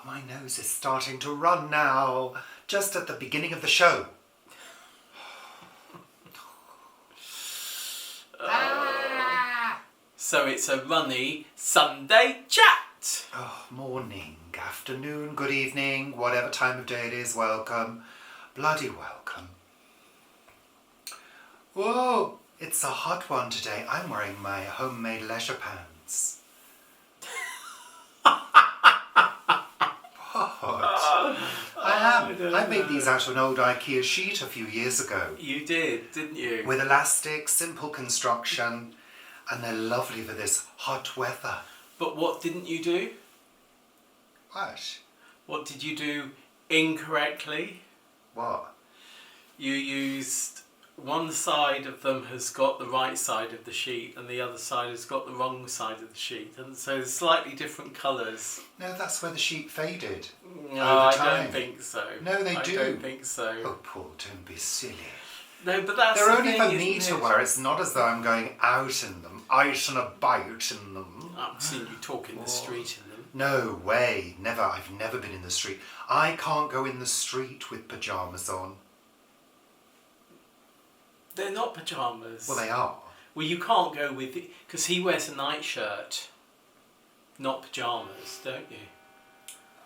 my nose is starting to run now, just at the beginning of the show. So it's a runny Sunday chat. Oh, morning, afternoon, good evening, whatever time of day it is, welcome. Bloody welcome. Whoa, it's a hot one today. I'm wearing my homemade leisure pants. What? I am. I made these out of an old IKEA sheet a few years ago. You did, didn't you? With elastic, simple construction, and they're lovely for this hot weather. But what didn't you do? What? What did you do incorrectly? What? You used one side of them has got the right side of the sheet and the other side has got the wrong side of the sheet, and so slightly different colours. No, that's where the sheet faded. No, over I time. don't think so. No, they do. I don't think so. Oh, Paul, don't be silly. No, but that's They're the only thing, for me isn't to it? wear. It's not as though I'm going out in them, out and about in them. I've seen you talk in the street in them. No way, never. I've never been in the street. I can't go in the street with pyjamas on. They're not pyjamas. Well, they are. Well, you can't go with it because he wears a nightshirt, not pyjamas, don't you?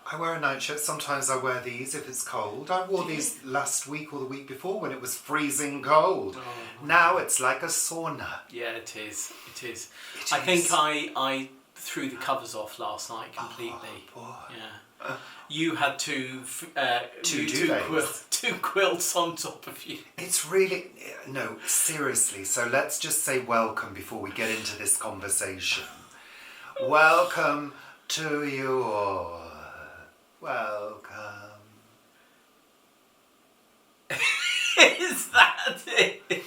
I wear a nightshirt. Sometimes I wear these if it's cold. I wore these last week or the week before when it was freezing cold. Oh. Now it's like a sauna. Yeah, it is. It is. It I think is. I threw the covers off last night completely. Oh, boy. Yeah. You had two quilts on top of you. It's really... No, seriously. So let's just say welcome before we get into this conversation. Welcome to you all. Welcome. Is that it?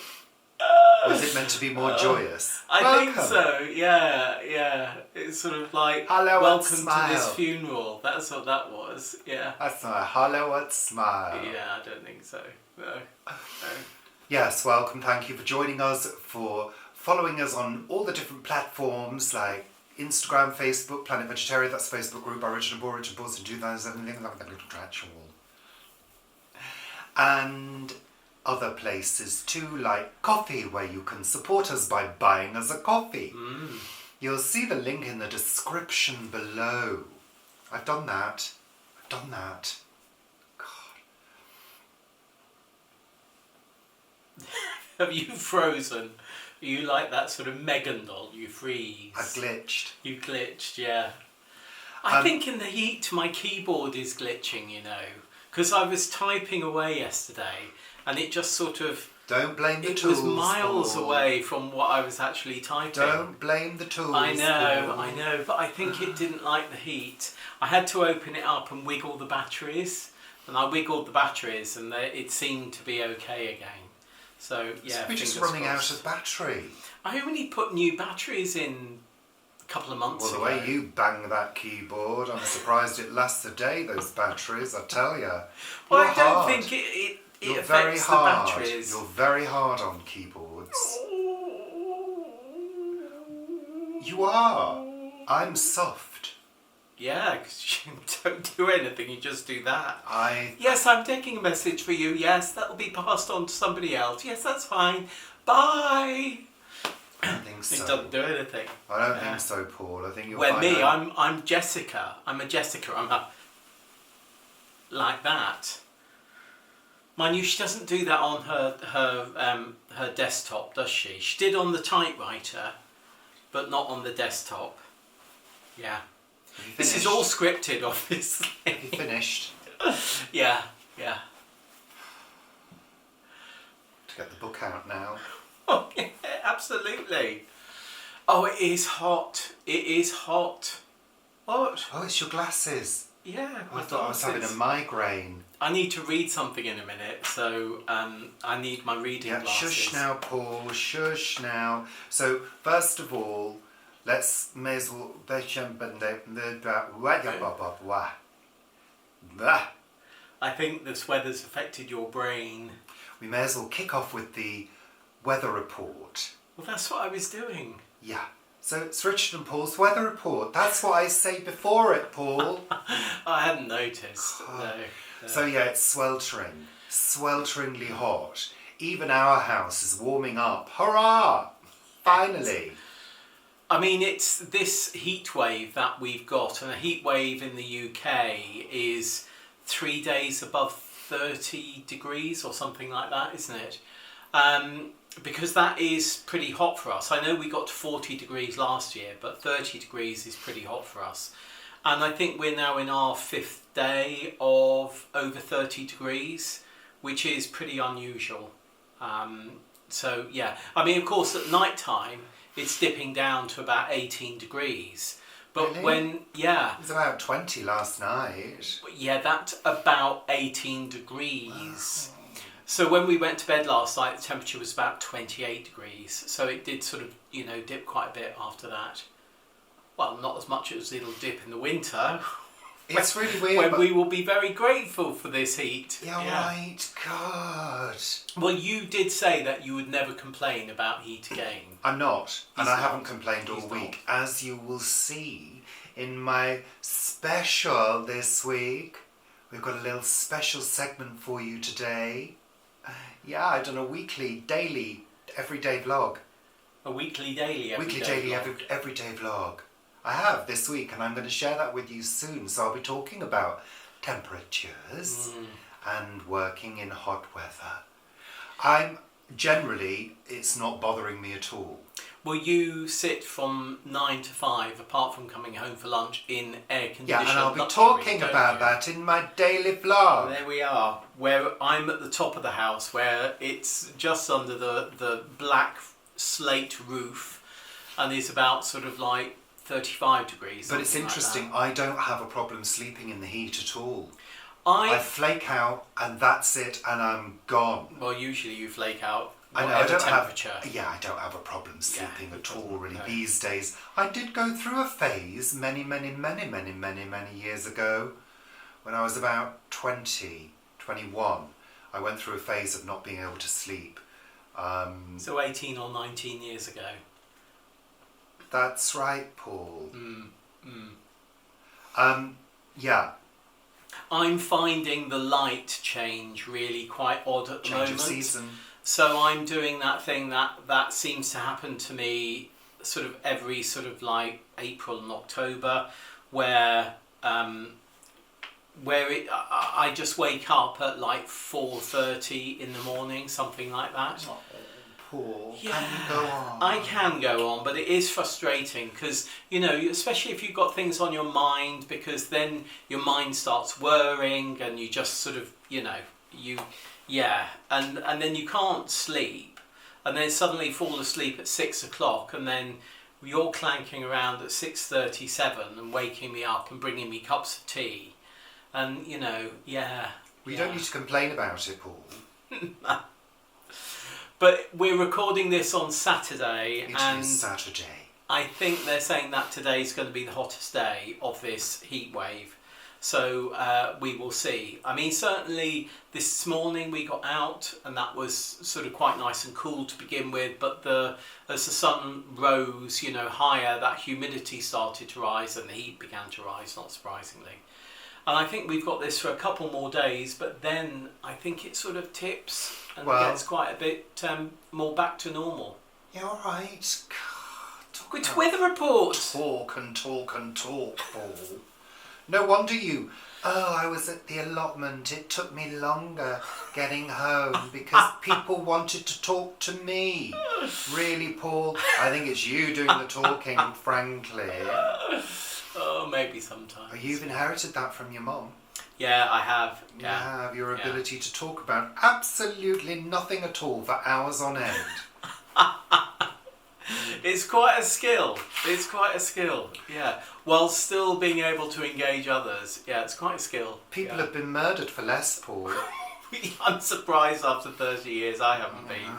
Was it meant to be more joyous? I Welcome. think so, yeah. It's sort of like, Hello and welcome to smile. this funeral. That's what that was, yeah. That's not a Hollywood smile. Yeah, I don't think so. No. Yes, welcome. Thank you for joining us, for following us on all the different platforms like Instagram, Facebook, Planet Vegetaria, that's the Facebook group, our Richard and Paul, Richard Paul's in 2007, like that little trash wall. And other places too, like coffee, where you can support us by buying us a coffee. You'll see the link in the description below. I've done that. God. Have you frozen? Are you like that sort of Megan doll? You freeze. I've glitched. You glitched, yeah. I think in the heat my keyboard is glitching, you know. Because I was typing away yesterday and it just sort of... Don't blame the it tools. was miles Paul. away from what I was actually typing. Don't blame the tools. I know, Paul. but I think it didn't like the heat. I had to open it up and wiggle the batteries, and I wiggled the batteries and it seemed to be okay again. So, yeah, We're just fingers running crossed. out of battery. I only put new batteries in a couple of months Well, ago. the way you bang that keyboard, I'm surprised it lasts a day, those batteries, I tell you. Well, You're I don't hard. think it You're affects very the hard. batteries. You're very hard on keyboards. You are. I'm soft. Yeah, because you don't do anything, you just do that. I... Yes, I'm taking a message for you. Yes, that'll be passed on to somebody else. Yes, that's fine. Bye. I don't think so. It doesn't do anything. I don't think so, Paul. I think you'll Well, find me, out. I'm Jessica. I'm a Jessica. I'm a... like that. Mind you, she doesn't do that on her desktop, does she? She did on the typewriter, but not on the desktop. Yeah. Have you This is finished? all scripted, obviously. Have you finished? Yeah. To get the book out now. Oh, yeah, absolutely. Oh, it is hot. It is hot. What? Oh, it's your glasses. Yeah, I thought I was having a migraine. I need to read something in a minute, so I need my reading Yeah, glasses. shush now, Paul. Shush now. So, first of all, may as well... I think this weather's affected your brain. We may as well kick off with the weather report. Well, that's what I was doing. Yeah. So it's Richard and Paul's weather report. That's what I say before it, Paul. I hadn't noticed. No. So yeah, it's swelteringly hot. Even our house is warming up. Hurrah! Finally. I mean, it's this heat wave that we've got, and a heat wave in the UK is 3 days above 30 degrees or something like that, isn't it? Because that is pretty hot for us. I know we got to 40 degrees last year, but 30 degrees is pretty hot for us. And I think we're now in our 5th day of over 30 degrees, which is pretty unusual. So yeah, I mean, of course, at night time, it's dipping down to about 18 degrees. But Really? It was about 20 last night. Yeah, that's about 18 degrees. Wow. So when we went to bed last night, the temperature was about 28 degrees. So it did sort of, dip quite a bit after that. Well, not as much as it'll dip in the winter. It's really weird. When we will be very grateful for this heat. Yeah, right. God. Well, you did say that you would never complain about heat again. I'm not. And I haven't not. complained all He's week. As you will see in my special this week. We've got a little special segment for you today. Yeah, I've done a weekly, daily, everyday vlog. A weekly, daily, everyday Weekly, daily, vlog. everyday vlog. I have this week, and I'm going to share that with you soon. So I'll be talking about temperatures and working in hot weather. It's not bothering me at all. Well, you sit from 9 to 5, apart from coming home for lunch, in air-conditioned Yeah, and I'll be luxury, talking don't about you? that in my daily vlog. There we are, where I'm at the top of the house, where it's just under the black slate roof, and it's about sort of like 35 degrees. But it's something like interesting, that. I don't have a problem sleeping in the heat at all. I I flake out and that's it, and I'm gone. Well, usually you flake out. I know, I whatever don't temperature. I don't have a problem sleeping at all really no. these days. I did go through a phase many years ago when I was about 20, 21. I went through a phase of not being able to sleep. So 18 or 19 years ago. That's right, Paul. Mm. Yeah. I'm finding the light change really quite odd at the Change moment. of season. So I'm doing that thing that seems to happen to me sort of every sort of like April and October, where I just wake up at like 4:30 in the morning, something like that. Oh, Paul, Yeah, can you go on? I can go on, but it is frustrating because, especially if you've got things on your mind, because then your mind starts whirring and you just sort of, and then you can't sleep, and then suddenly fall asleep at 6 o'clock, and then you're clanking around at 6:37 and waking me up and bringing me cups of tea, and We don't need to complain about it, Paul. But we're recording this on Saturday, It is Saturday. I think they're saying that today's going to be the hottest day of this heat wave. So we will see. I mean, certainly this morning we got out and that was sort of quite nice and cool to begin with. But as the sun rose, higher, that humidity started to rise and the heat began to rise, not surprisingly. And I think we've got this for a couple more days, but then I think it sort of tips and gets quite a bit more back to normal. Yeah, all right. Which weather report? Talk and talk and talk, Paul. No wonder you. Oh, I was at the allotment. It took me longer getting home because people wanted to talk to me. Really, Paul? I think it's you doing the talking, frankly. Oh, maybe sometimes. Oh, you've inherited that from your mom. Yeah, I have. You have your ability to talk about absolutely nothing at all for hours on end. It's quite a skill. Yeah. While still being able to engage others. Yeah, it's quite a skill. People have been murdered for less, Paul. I'm surprised after 30 years I haven't been,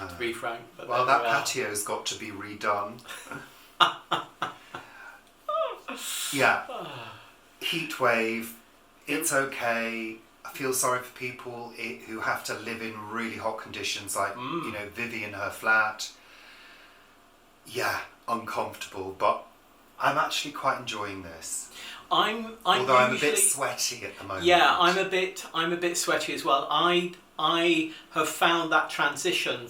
to be frank. But well, that patio's got to be redone. Yeah. Heat wave. It's okay. I feel sorry for people who have to live in really hot conditions, like Vivi in her flat. Yeah, uncomfortable, but I'm actually quite enjoying this. I'm Although I'm a usually, bit sweaty at the moment. Yeah, I'm a bit sweaty as well. I have found that transition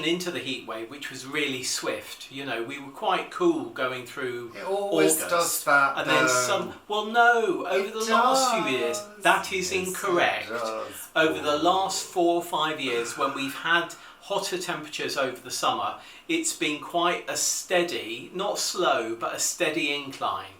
into the heat wave, which was really swift. You know, we were quite cool going through It always August, does that, and then though. some. Well, no, over It the last few does. years, that is Yes, incorrect. it does. Over the last 4 or 5 years, when we've had hotter temperatures over the summer, it's been quite a steady, not slow, but a steady incline.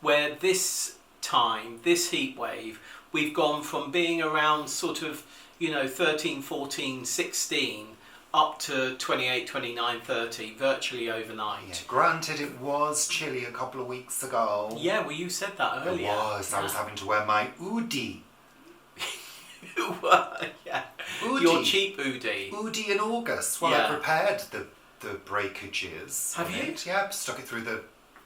Where this time, this heat wave, we've gone from being around sort of, 13, 14, 16, up to 28, 29, 30, virtually overnight. Yeah, granted, it was chilly a couple of weeks ago. Yeah, well, you said that earlier. It was. Yeah. I was having to wear my hoodie. Yeah. Oodie. Your cheap Oodie. Oodie in August. Well, Yeah. I prepared the breakages. Have on you? it. Yeah, stuck it through the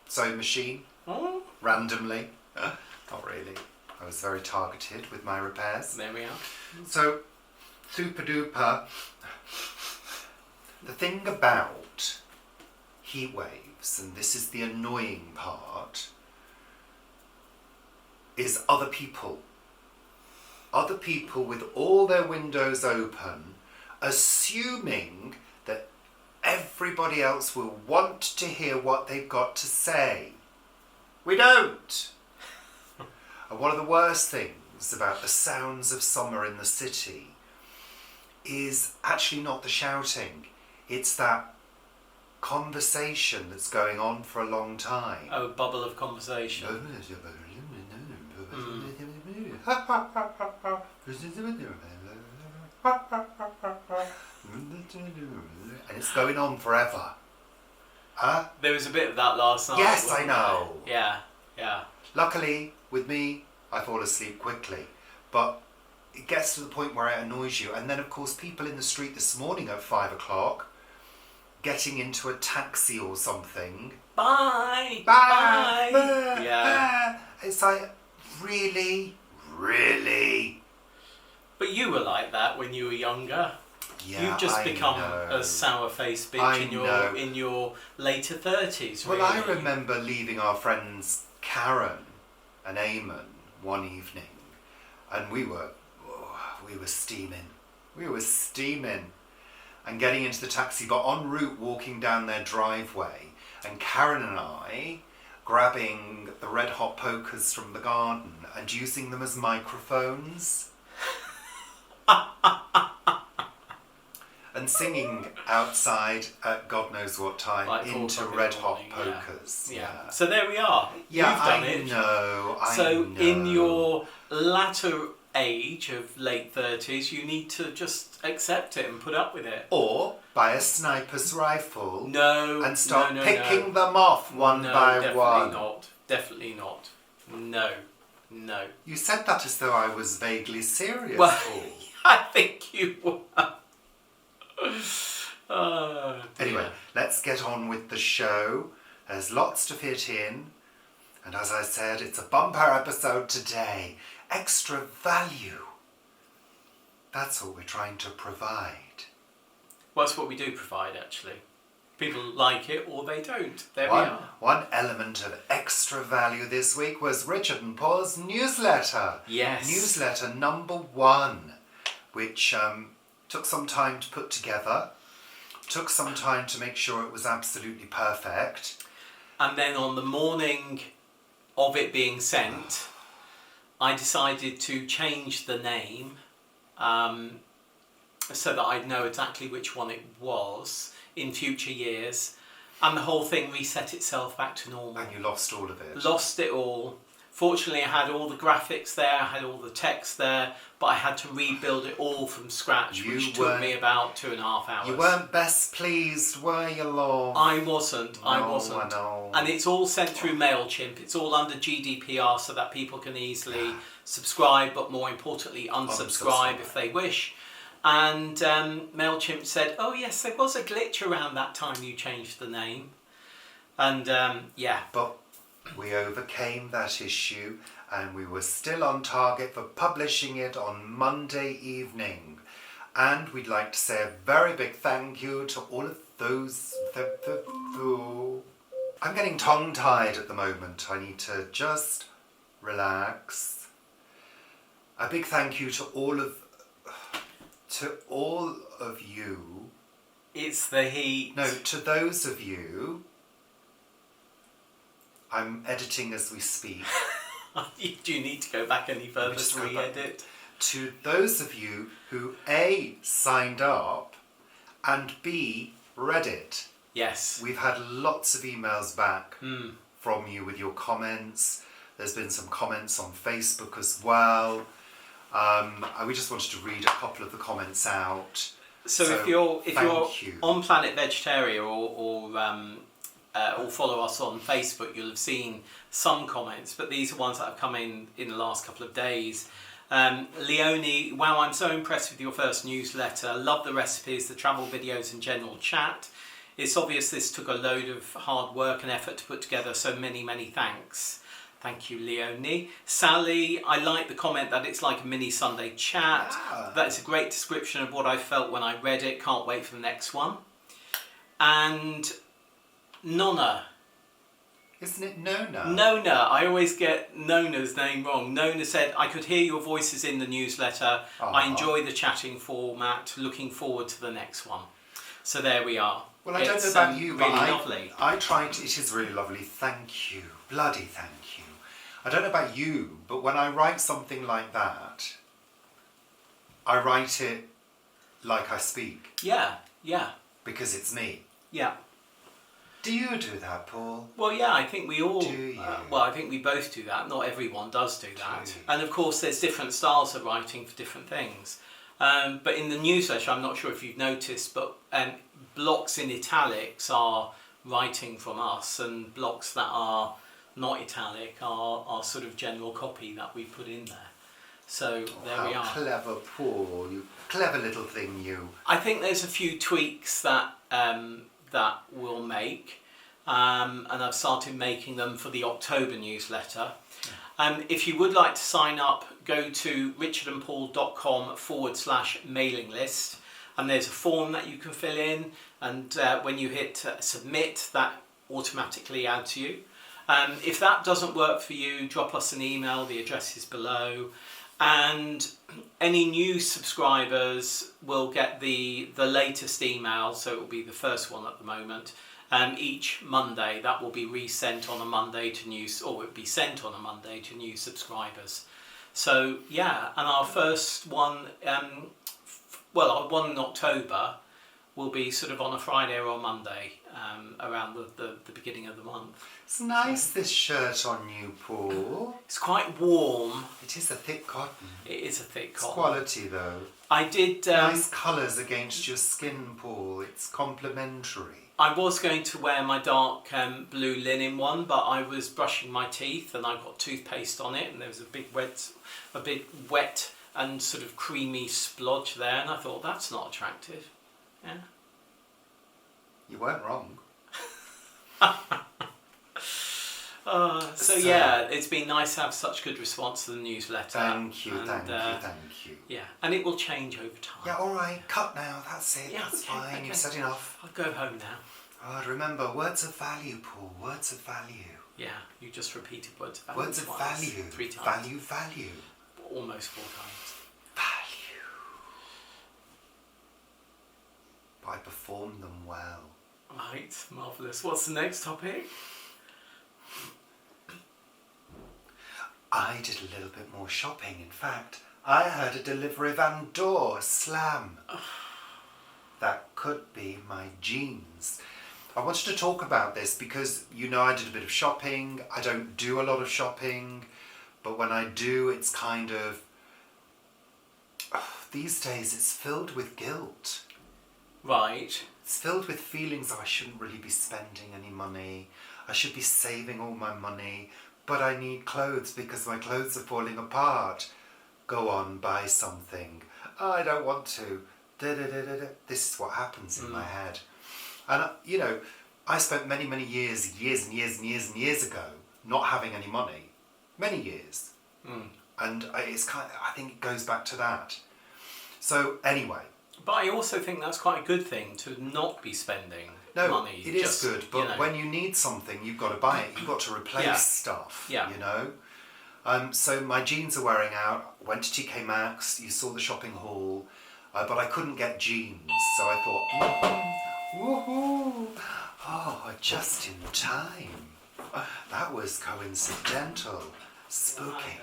sewing machine Oh, randomly. Not really. I was very targeted with my repairs. there we are. So, super duper. The thing about heat waves, and this is the annoying part, is other people. Other people with all their windows open, assuming that everybody else will want to hear what they've got to say. We don't. And one of the worst things about the sounds of summer in the city is actually not the shouting. It's that conversation that's going on for a long time. Oh, bubble of conversation. And it's going on forever. There was a bit of that last night. Yes, wasn't I know. there? Yeah, yeah. Luckily, with me, I fall asleep quickly. But it gets to the point where it annoys you. And then, of course, people in the street this morning at 5 o'clock getting into a taxi or something. Bye! Bye! Bye! Yeah. It's like, really? Really? But you were like that when you were younger. Yeah, You've just I become know. a sour-faced bitch I in know. your later 30s, really. Well, I remember leaving our friends Karen and Eamon one evening, and we were steaming. We were steaming and getting into the taxi, but en route walking down their driveway, and Karen and I grabbing the red hot pokers from the garden and using them as microphones. And singing outside at God knows what time Like 4 into o'clock in red the hot morning, yeah. pokers. Yeah. So there we are. Yeah, You've done I it. know. I So know. in your latter age of late 30s, you need to just accept it and put up with it. Or buy a sniper's rifle No. and start no, picking them off one by definitely one. Not. Definitely not. No. No. You said that as though I was vaguely serious. Well, Paul. I think you were. Oh, dear. Anyway, let's get on with the show. There's lots to fit in. And as I said, it's a bumper episode today. Extra value. That's what we're trying to provide. Well, that's what we do provide, actually. People like it or they don't. There we are. One element of extra value this week was Richard and Paul's newsletter. Yes. Newsletter number 1, which took some time to put together, took some time to make sure it was absolutely perfect. And then on the morning of it being sent, I decided to change the name so that I'd know exactly which one it was in future years. And the whole thing reset itself back to normal. And you lost all of it. Lost it all. Fortunately, I had all the graphics there, I had all the text there, but I had to rebuild it all from scratch, which took me about 2.5 hours. You weren't best pleased, were you, Lord? I wasn't. I wasn't. I know. And it's all sent through MailChimp. It's all under GDPR so that people can easily subscribe, but more importantly, unsubscribe if they wish. And MailChimp said, oh yes, there was a glitch around that time you changed the name. And yeah. But we overcame that issue and we were still on target for publishing it on Monday evening. And we'd like to say a very big thank you to all of I'm getting tongue-tied at the moment. I need to just relax. A big thank you to all of you. It's the heat. No, to those of you. I'm editing as we speak. Do you need to go back any further to re-edit? To those of you who A, signed up, and B, read it. Yes. We've had lots of emails back from you with your comments. There's been some comments on Facebook as well. We just wanted to read a couple of the comments out. So if you're on Planet Vegetaria or follow us on Facebook, you'll have seen some comments, but these are ones that have come in the last couple of days. Leonie, wow, I'm so impressed with your first newsletter. Love the recipes, the travel videos and general chat. It's obvious this took a load of hard work and effort to put together, so many, many thanks. Thank you, Leonie. Sally, I like the comment that it's like a mini Sunday chat. Yeah. That's a great description of what I felt when I read it. Can't wait for the next one. And Nonna. Isn't it Nona? Nona. I always get Nona's name wrong. Nona said, I could hear your voices in the newsletter. I enjoy the chatting format. Looking forward to the next one. So there we are. Well, I don't know about you, but really lovely. I tried. It is really lovely. Thank you. Bloody thank you. I don't know about you, but when I write something like that, I write it like I speak. Yeah, yeah. Because it's me. Yeah. Do you do that, Paul? Well, yeah, I think we all... Do you? I think we both do that. Not everyone does do that. Do you? And of course, there's different styles of writing for different things. But in the newsletter, I'm not sure if you've noticed, but blocks in italics are writing from us, and blocks that are not italic are sort of general copy that we put in there. So there we are. How clever, Paul. You clever little thing, you. I think there's a few tweaks that that we'll make, and I've started making them for the October newsletter. If you would like to sign up, go to richardandpaul.com/mailing list, and there's a form that you can fill in, and when you hit submit, that automatically adds you. If that doesn't work for you, drop us an email, the address is below, and any new subscribers will get the latest email, so it will be the first one at the moment, each Monday. That will be resent on a Monday to new, or it will be sent on a Monday to new subscribers. So yeah, and our first one, our one in October will be sort of on a Friday or a Monday, around the beginning of the month. It's nice, this shirt on you, Paul. It's quite warm. It is a thick cotton. It is a thick It's cotton. quality, though. I did... nice colours against your skin, Paul. It's complimentary. I was going to wear my dark blue linen one, but I was brushing my teeth and I got toothpaste on it, and there was a big wet and sort of creamy splodge there, and I thought, that's not attractive. Yeah. You weren't wrong. So yeah, it's been nice to have such good response to the newsletter. Thank you, and, thank you. Yeah, and it will change over time. Yeah, all right, cut now. That's it. Yeah, that's okay, fine. okay. You've said enough. I'll go home now. Oh, remember, words of value, Paul. Words of value. Yeah, you just repeated words of value. Words of value. 3 times. Value. Almost 4 times. Value. But I performed them well. Right, marvellous. What's the next topic? I did a little bit more shopping. In fact, I heard a delivery van door slam. That could be my jeans. I wanted to talk about this because, you know, I did a bit of shopping. I don't do a lot of shopping, but when I do, it's kind of... these days, it's filled with guilt. Right. It's filled with feelings, I shouldn't really be spending any money. I should be saving all my money. But I need clothes because my clothes are falling apart. Go on, buy something. Oh, I don't want to. This is what happens in my head. And, you know, I spent many years ago not having any money. Many years. And it's kind of, I think it goes back to that. So, anyway. But I also think that's quite a good thing to not be spending No, money. it is good, but you know. when you need something, you've got to buy it. You've got to replace Yeah. stuff, Yeah. you know? So my jeans are wearing out. Went to TK Maxx, you saw the shopping haul, but I couldn't get jeans. So I thought, woohoo! Oh, just in time. That was coincidental. Spooky.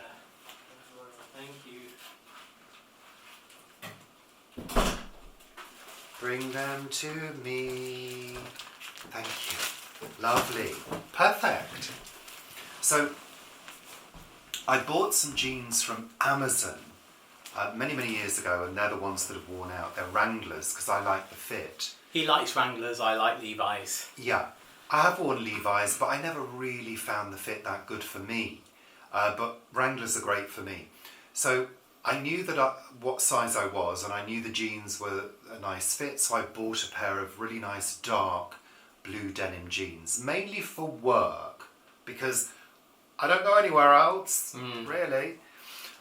Thank you. Bring them to me. Thank you. Lovely. Perfect. So, I bought some jeans from Amazon many, many years ago, and they're the ones that have worn out. They're Wranglers, because I like the fit. He likes Wranglers, I like Levi's. Yeah. I have worn Levi's, but I never really found the fit that good for me. But Wranglers are great for me. So, I knew what size I was, and I knew the jeans were a nice fit, so I bought a pair of really nice dark blue denim jeans, mainly for work, because I don't go anywhere else, really.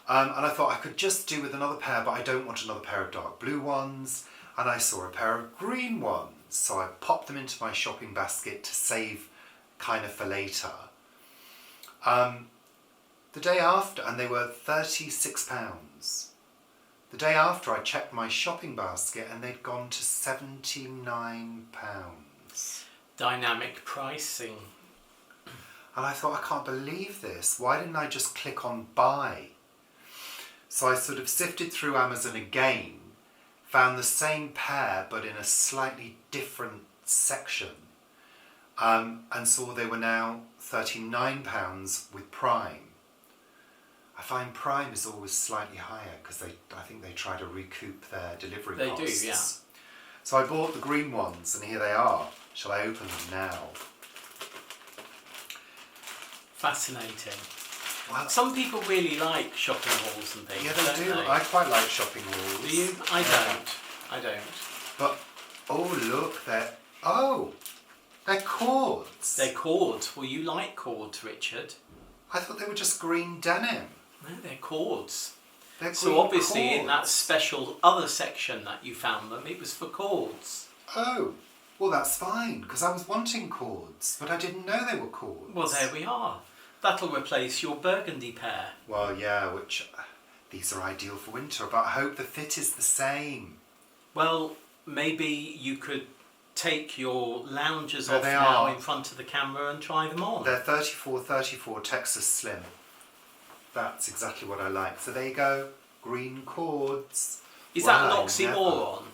And I thought I could just do with another pair, but I don't want another pair of dark blue ones, and I saw a pair of green ones, so I popped them into my shopping basket to save kind of for later. The day after, and they were £36. The day after, I checked my shopping basket and they'd gone to £79. Dynamic pricing. And I thought, I can't believe this. Why didn't I just click on buy? So I sort of sifted through Amazon again, found the same pair but in a slightly different section, and saw they were now £39 with Prime. I find Prime is always slightly higher because I think they try to recoup their delivery costs. They do, yeah. So I bought the green ones, and here they are. Shall I open them now? Fascinating. Well, Some people really like shopping halls and things. yeah, they do. They? I quite like shopping halls. Do you? I don't. I don't. But oh look, they're cords. They're cords. Well, you like cords, Richard. I thought they were just green denim. No, they're cords. They're So green obviously in that cords. special other section that you found them, it was for cords. Oh, well that's fine, because I was wanting cords, but I didn't know they were cords. Well, there we are. That'll replace your burgundy pair. Well, yeah, which these are ideal for winter, but I hope the fit is the same. Well, maybe you could take your loungers There off they now are. in front of the camera and try them on. They're 34 Texas Slim. That's exactly what I like. So there you go, green cords. Is Well, that an I oxymoron? never-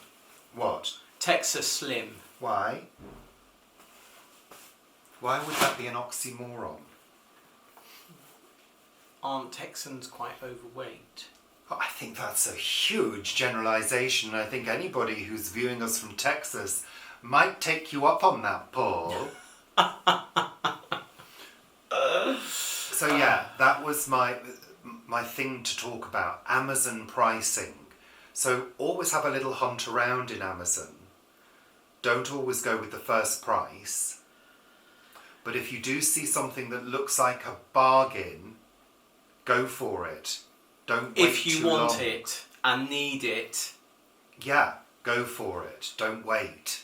What? Texas Slim. Why? Why would that be an oxymoron? Aren't Texans quite overweight? Oh, I think that's a huge generalisation. I think anybody who's viewing us from Texas might take you up on that, Paul. So yeah, that was my thing to talk about, Amazon pricing. So always have a little hunt around in Amazon. Don't always go with the first price. But if you do see something that looks like a bargain, go for it. Don't wait If you too want long. it and need it. Yeah, go for it. Don't wait.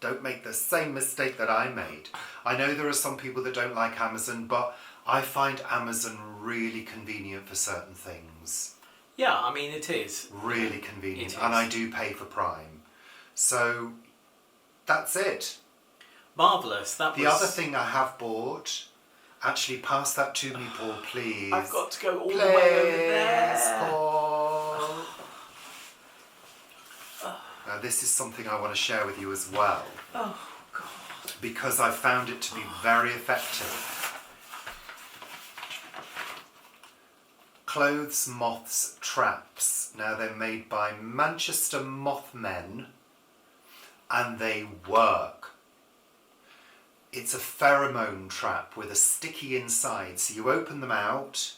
Don't make the same mistake that I made. I know there are some people that don't like Amazon, but I find Amazon really convenient for certain things. Yeah, I mean it is. Really convenient. It And is. I do pay for Prime. So that's it. Marvellous. That The was... other thing I have bought, actually pass that to me, Paul, please. I've got to go all Please, the way over there. Paul. Now this is something I want to share with you as well, Oh, God. because I found it to be very effective. Clothes Moths Traps. Now they're made by Manchester Mothmen and they work. It's a pheromone trap with a sticky inside, so you open them out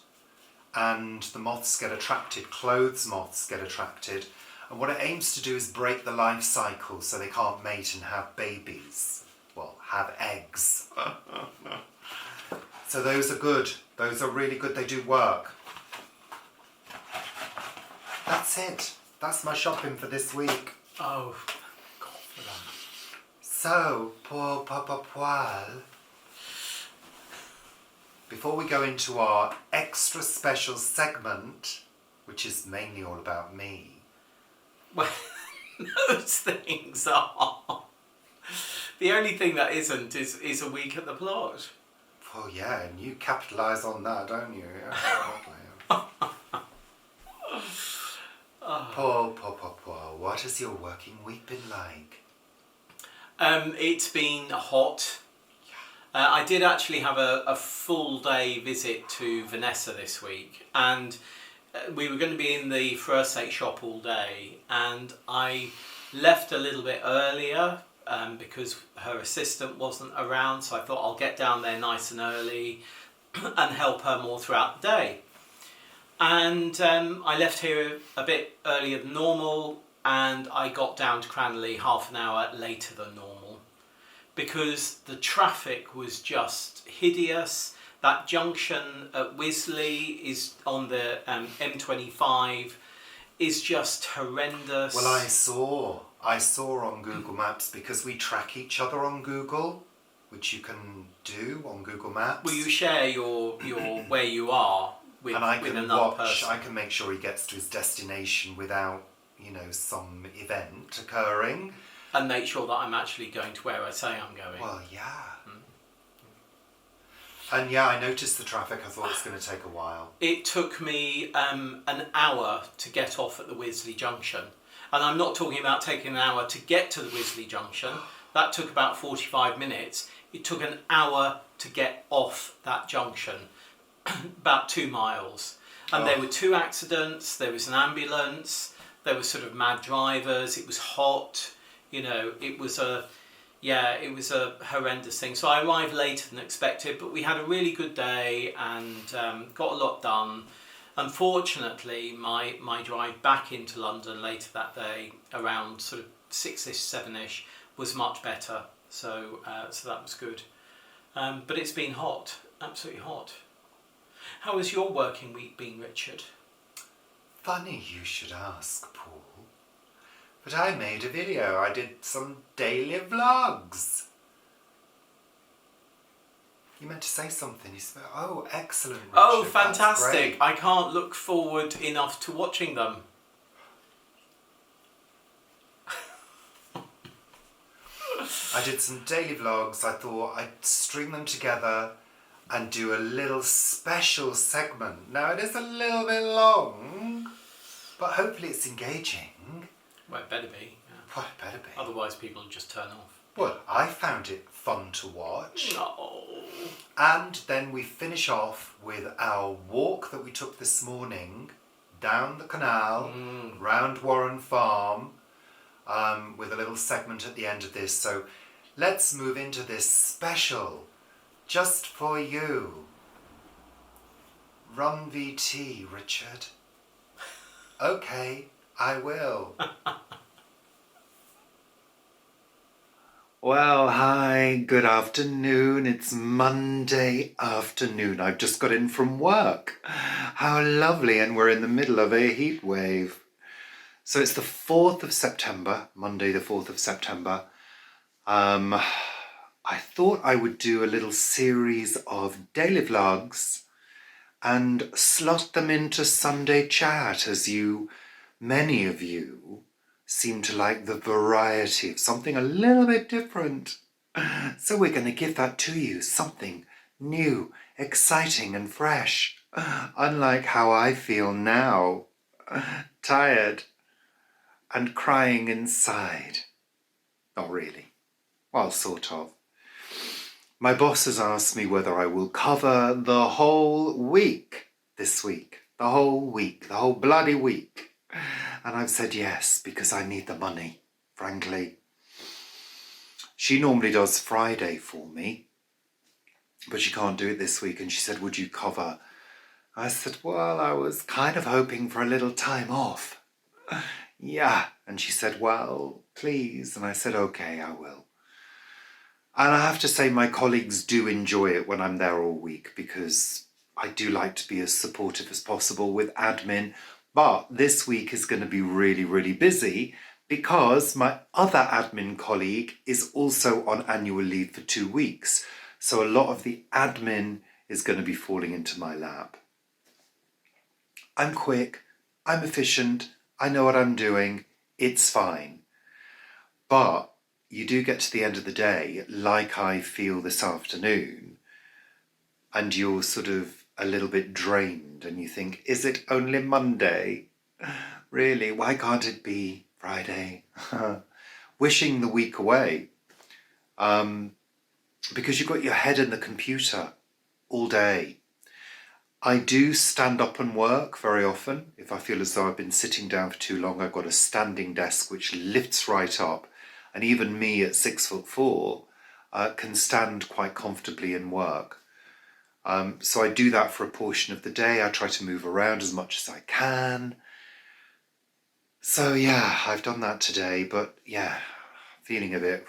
and the moths get attracted, clothes moths get attracted, and what it aims to do is break the life cycle so they can't mate and have babies. Well, have eggs. So those are good. Those are really good. They do work. That's it. That's my shopping for this week. Oh, thank God for that. So, pour papa poil. Before we go into our extra special segment, which is mainly all about me. Well, those things are. The only thing that isn't is a week at the plot. Oh yeah, and you capitalise on that, don't you? Yeah, Paul, what has your working week been like? It's been hot. I did actually have a full day visit to Vanessa this week, and we were going to be in the Frosate shop all day, and I left a little bit earlier because her assistant wasn't around, so I thought I'll get down there nice and early and help her more throughout the day. And I left here a bit earlier than normal, and I got down to Cranley half an hour later than normal because the traffic was just hideous. That junction at Wisley is on the M25 is just horrendous. Well, I saw on Google Maps, because we track each other on Google, which you can do on Google Maps. Will you share your where you are with, and I with can another person? I can make sure he gets to his destination without, some event occurring. And make sure that I'm actually going to where I say I'm going. Well, yeah. And yeah, I noticed the traffic. I thought it was going to take a while. It took me an hour to get off at the Wisley Junction. And I'm not talking about taking an hour to get to the Wisley Junction. That took about 45 minutes. It took an hour to get off that junction, about 2 miles. And there were 2 accidents, there was an ambulance, there were sort of mad drivers, it was hot, it was a horrendous thing. So I arrived later than expected, but we had a really good day and got a lot done. Unfortunately, my drive back into London later that day, around sort of 6ish, 7ish, was much better. So that was good. But it's been hot, absolutely hot. How has your working week been, Richard? Funny you should ask, Paul. But I made a video. I did some daily vlogs. You meant to say something. You said, oh, excellent, Richard. Oh, That's fantastic. great. I can't look forward enough to watching them. I did some daily vlogs. I thought I'd string them together and do a little special segment. Now, it is a little bit long, but hopefully it's engaging. Well, it better be. Yeah. Well, it better be. Otherwise, people will just turn off. Well, I found it fun to watch. No. And then we finish off with our walk that we took this morning down the canal, round Warren Farm, with a little segment at the end of this. So let's move into this special, just for you. Run VT, Richard. Okay, I will. Well, hi, good afternoon. It's Monday afternoon. I've just got in from work. How lovely, and we're in the middle of a heat wave. So it's the 4th of September, Monday the 4th of September. I thought I would do a little series of daily vlogs and slot them into Sunday chat, as many of you seem to like the variety of something a little bit different. So we're going to give that to you, something new, exciting and fresh. Unlike how I feel now, tired and crying inside. Not really. Well, sort of. My boss has asked me whether I will cover the whole week this week. The whole bloody week. And I've said yes, because I need the money, frankly. She normally does Friday for me, but she can't do it this week, and she said, would you cover? I said, well, I was kind of hoping for a little time off. Yeah. And she said, well, please. And I said, okay, I will. And I have to say my colleagues do enjoy it when I'm there all week, because I do like to be as supportive as possible with admin. But this week is going to be really, really busy because my other admin colleague is also on annual leave for 2 weeks. So a lot of the admin is going to be falling into my lap. I'm quick, I'm efficient, I know what I'm doing, it's fine. But you do get to the end of the day, like I feel this afternoon, and you're sort of a little bit drained and you think, is it only Monday? Really, why can't it be Friday? Wishing the week away. Because you've got your head in the computer all day. I do stand up and work very often. If I feel as though I've been sitting down for too long, I've got a standing desk which lifts right up. And even me at 6'4" can stand quite comfortably and work. So I do that for a portion of the day. I try to move around as much as I can. So yeah, I've done that today, but yeah, feeling a bit...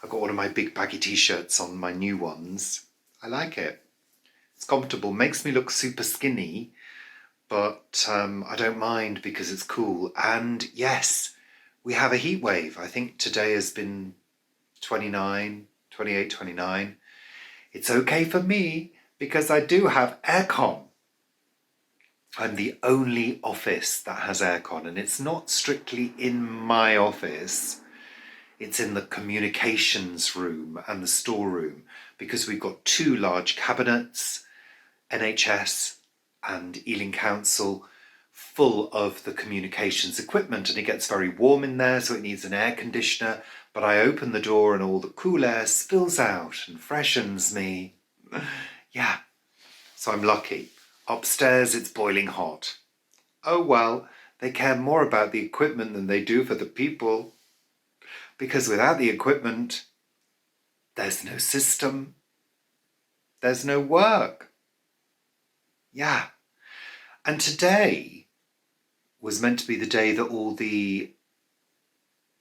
I've got one of my big baggy t-shirts on, my new ones. I like it. It's comfortable, makes me look super skinny, but I don't mind because it's cool. And yes, we have a heat wave. I think today has been 29, 28, 29. It's okay for me because I do have aircon. I'm the only office that has aircon, and it's not strictly in my office. It's in the communications room and the storeroom because we've got 2 large cabinets, NHS and Ealing Council, full of the communications equipment, and it gets very warm in there, so it needs an air conditioner. But I open the door and all the cool air spills out and freshens me. Yeah, so I'm lucky. Upstairs it's boiling hot. Oh well, they care more about the equipment than they do for the people. Because without the equipment, there's no system. There's no work. Yeah. And today was meant to be the day that all the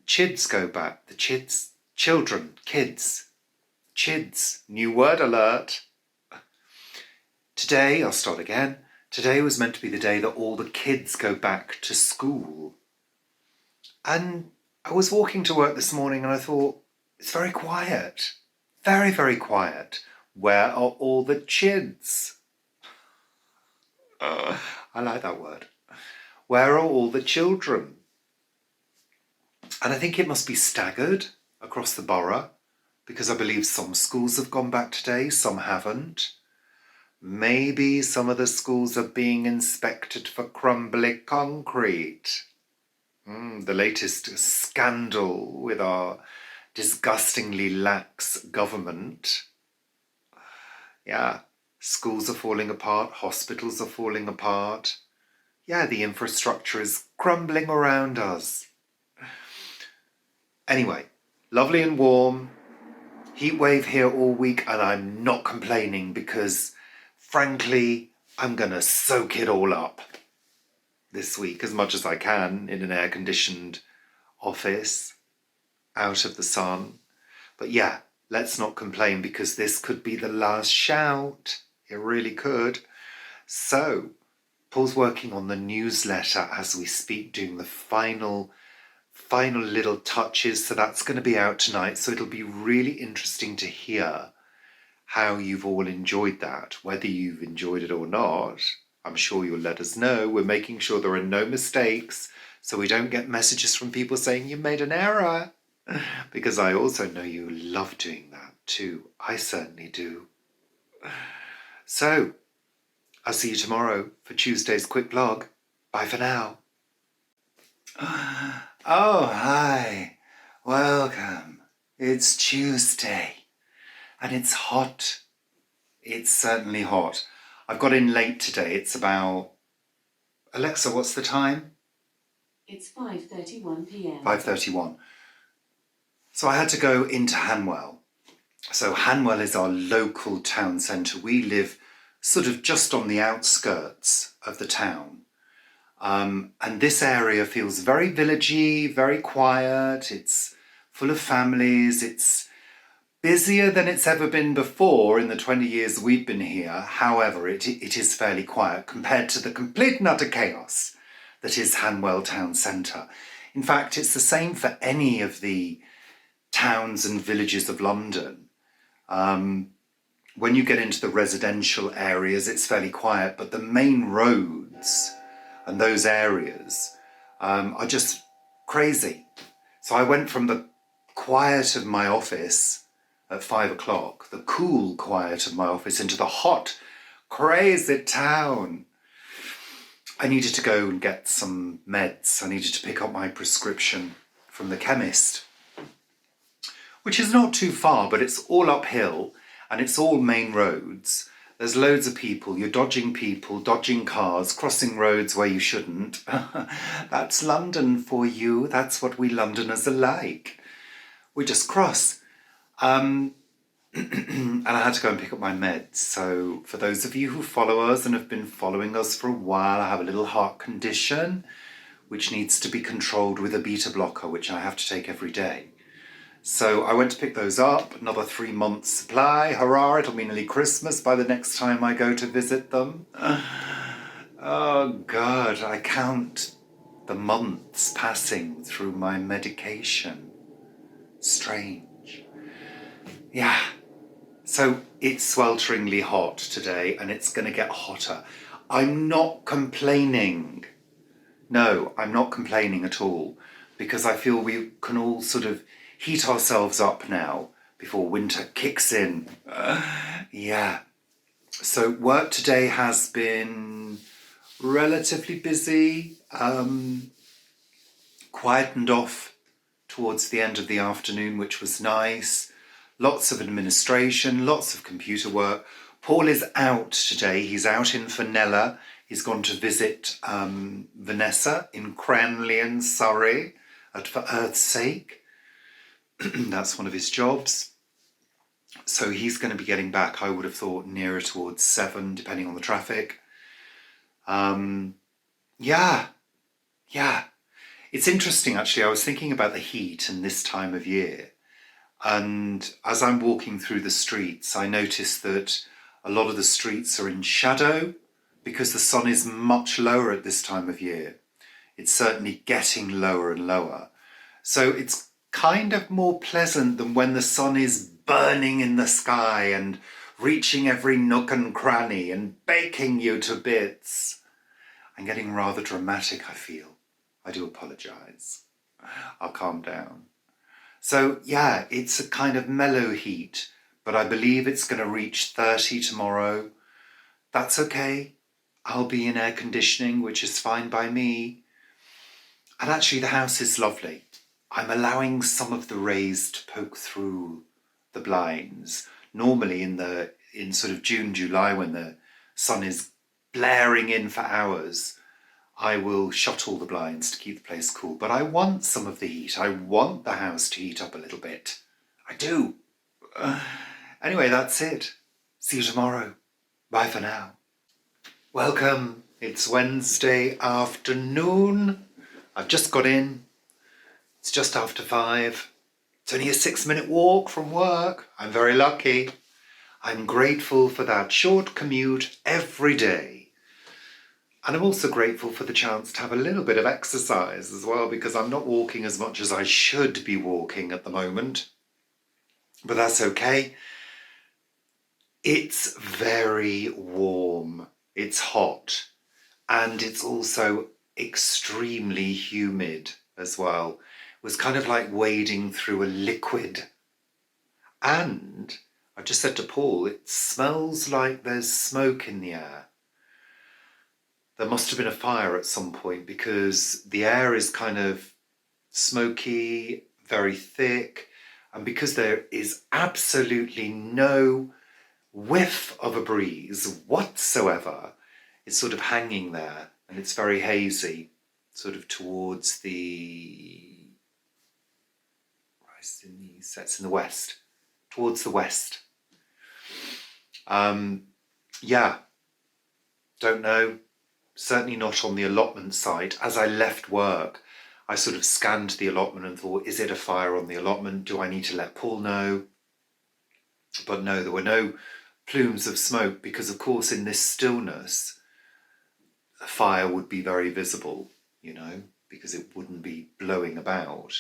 chids go back. The chids, children, kids, chids, new word alert. Today, I'll start again. Today was meant to be the day that all the kids go back to school. And I was walking to work this morning and I thought, it's very quiet. Very, very quiet. Where are all the chids? I like that word. Where are all the children? And I think it must be staggered across the borough because I believe some schools have gone back today, some haven't. Maybe some of the schools are being inspected for crumbly concrete. The latest scandal with our disgustingly lax government. Yeah, schools are falling apart, hospitals are falling apart. Yeah, the infrastructure is crumbling around us. Anyway, lovely and warm. Heat wave here all week, and I'm not complaining because, frankly, I'm going to soak it all up this week as much as I can in an air-conditioned office, out of the sun. But yeah, let's not complain because this could be the last shout. It really could. So, Paul's working on the newsletter as we speak, doing the final little touches. So that's going to be out tonight. So it'll be really interesting to hear how you've all enjoyed that, whether you've enjoyed it or not. I'm sure you'll let us know. We're making sure there are no mistakes so we don't get messages from people saying you made an error. Because I also know you love doing that too. I certainly do. So, I'll see you tomorrow for Tuesday's quick blog. Bye for now. Oh, hi. Welcome. It's Tuesday. And it's hot. It's certainly hot. I've got in late today. It's about... Alexa, what's the time? It's 5:31 p.m. 5:31. So I had to go into Hanwell. So Hanwell is our local town centre. We live sort of just on the outskirts of the town. And this area feels very villagey, very quiet. It's full of families. It's busier than it's ever been before in the 20 years we've been here. However, it is fairly quiet compared to the complete and utter chaos that is Hanwell Town Centre. In fact, it's the same for any of the towns and villages of London. When you get into the residential areas, it's fairly quiet, but the main roads and those areas are just crazy. So I went from the quiet of my office at 5 o'clock, the cool quiet of my office, into the hot, crazy town. I needed to go and get some meds. I needed to pick up my prescription from the chemist, which is not too far, but it's all uphill and it's all main roads. There's loads of people, you're dodging people, dodging cars, crossing roads where you shouldn't. That's London for you. That's what we Londoners are like. We just cross. And I had to go and pick up my meds. So for those of you who follow us and have been following us for a while, I have a little heart condition which needs to be controlled with a beta blocker, which I have to take every day. So I went to pick those up, another 3 months supply. Hurrah, it'll be nearly Christmas by the next time I go to visit them. Oh God, I count the months passing through my medication. Strange. Yeah. So it's swelteringly hot today and it's going to get hotter. I'm not complaining. No, I'm not complaining at all, because I feel we can all sort of heat ourselves up now before winter kicks in. Yeah. So work today has been relatively busy, quietened off towards the end of the afternoon, which was nice. Lots of administration, lots of computer work. Paul is out today. He's out in Fenella. He's gone to visit Vanessa in Cranley in Surrey for Earth's sake. That's one of his jobs. So he's going to be getting back, I would have thought, nearer towards 7, depending on the traffic. Yeah. It's interesting, actually. I was thinking about the heat and this time of year. And as I'm walking through the streets, I notice that a lot of the streets are in shadow because the sun is much lower at this time of year. It's certainly getting lower and lower. So it's kind of more pleasant than when the sun is burning in the sky and reaching every nook and cranny and baking you to bits. I'm getting rather dramatic, I feel. I do apologise. I'll calm down. So yeah, it's a kind of mellow heat, but I believe it's going to reach 30 tomorrow. That's okay. I'll be in air conditioning, which is fine by me. And actually the house is lovely. I'm allowing some of the rays to poke through the blinds. Normally in sort of June, July, when the sun is blaring in for hours, I will shut all the blinds to keep the place cool. But I want some of the heat. I want the house to heat up a little bit. I do. Anyway, that's it. See you tomorrow. Bye for now. Welcome. It's Wednesday afternoon. I've just got in. It's just after 5. It's only a 6-minute walk from work. I'm very lucky. I'm grateful for that short commute every day. And I'm also grateful for the chance to have a little bit of exercise as well, because I'm not walking as much as I should be walking at the moment. But that's okay. It's very warm. It's hot. And it's also extremely humid as well. It was kind of like wading through a liquid. And I just said to Paul, it smells like there's smoke in the air. There must have been a fire at some point because the air is kind of smoky, very thick, and because there is absolutely no whiff of a breeze whatsoever, it's sort of hanging there and it's very hazy, sort of towards the... It's in the west, towards the west. Yeah, don't know. Certainly not on the allotment site. As I left work, I sort of scanned the allotment and thought, is it a fire on the allotment? Do I need to let Paul know? But no, there were no plumes of smoke because, of course, in this stillness, a fire would be very visible, you know. because it wouldn't be blowing about.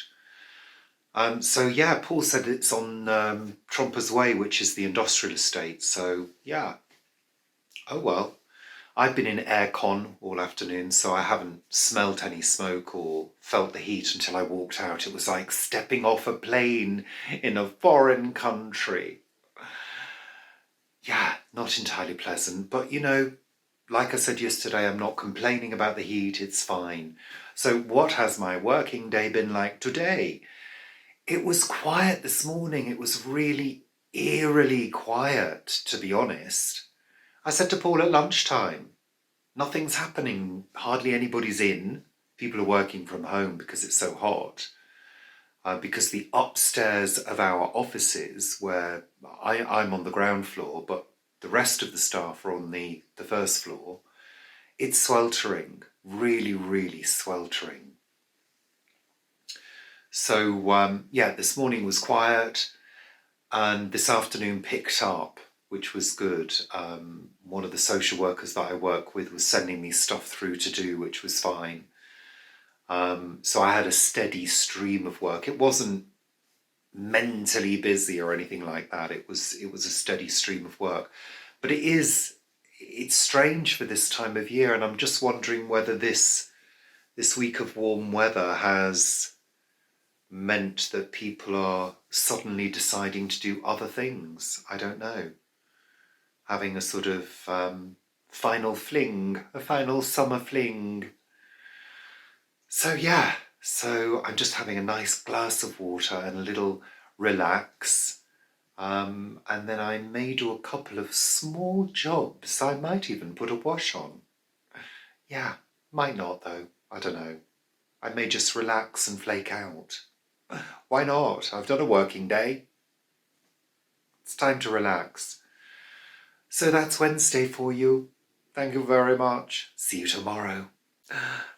So yeah, Paul said it's on Tromper's Way, which is the industrial estate. So yeah, oh well. I've been in aircon all afternoon, so I haven't smelt any smoke or felt the heat until I walked out. It was like stepping off a plane in a foreign country. Yeah, not entirely pleasant, but you know, like I said yesterday, I'm not complaining about the heat, it's fine. So what has my working day been like today? It was quiet this morning. It was really eerily quiet, to be honest. I said to Paul at lunchtime, nothing's happening, hardly anybody's in. People are working from home because it's so hot. Because the upstairs of our offices, where I'm on the ground floor, but the rest of the staff are on the first floor, it's sweltering, really, really sweltering. So, yeah, this morning was quiet and this afternoon picked up, which was good. One of the social workers that I work with was sending me stuff through to do, which was fine. So I had a steady stream of work. It wasn't mentally busy or anything like that. It was a steady stream of work. But it's strange for this time of year, and I'm just wondering whether this week of warm weather has meant that people are suddenly deciding to do other things. I don't know. Having a sort of final fling, a final summer fling. So yeah, so I'm just having a nice glass of water and a little relax. And then I may do a couple of small jobs. I might even put a wash on. Yeah, might not though. I don't know. I may just relax and flake out. Why not? I've done a working day. It's time to relax. So that's Wednesday for you. Thank you very much. See you tomorrow.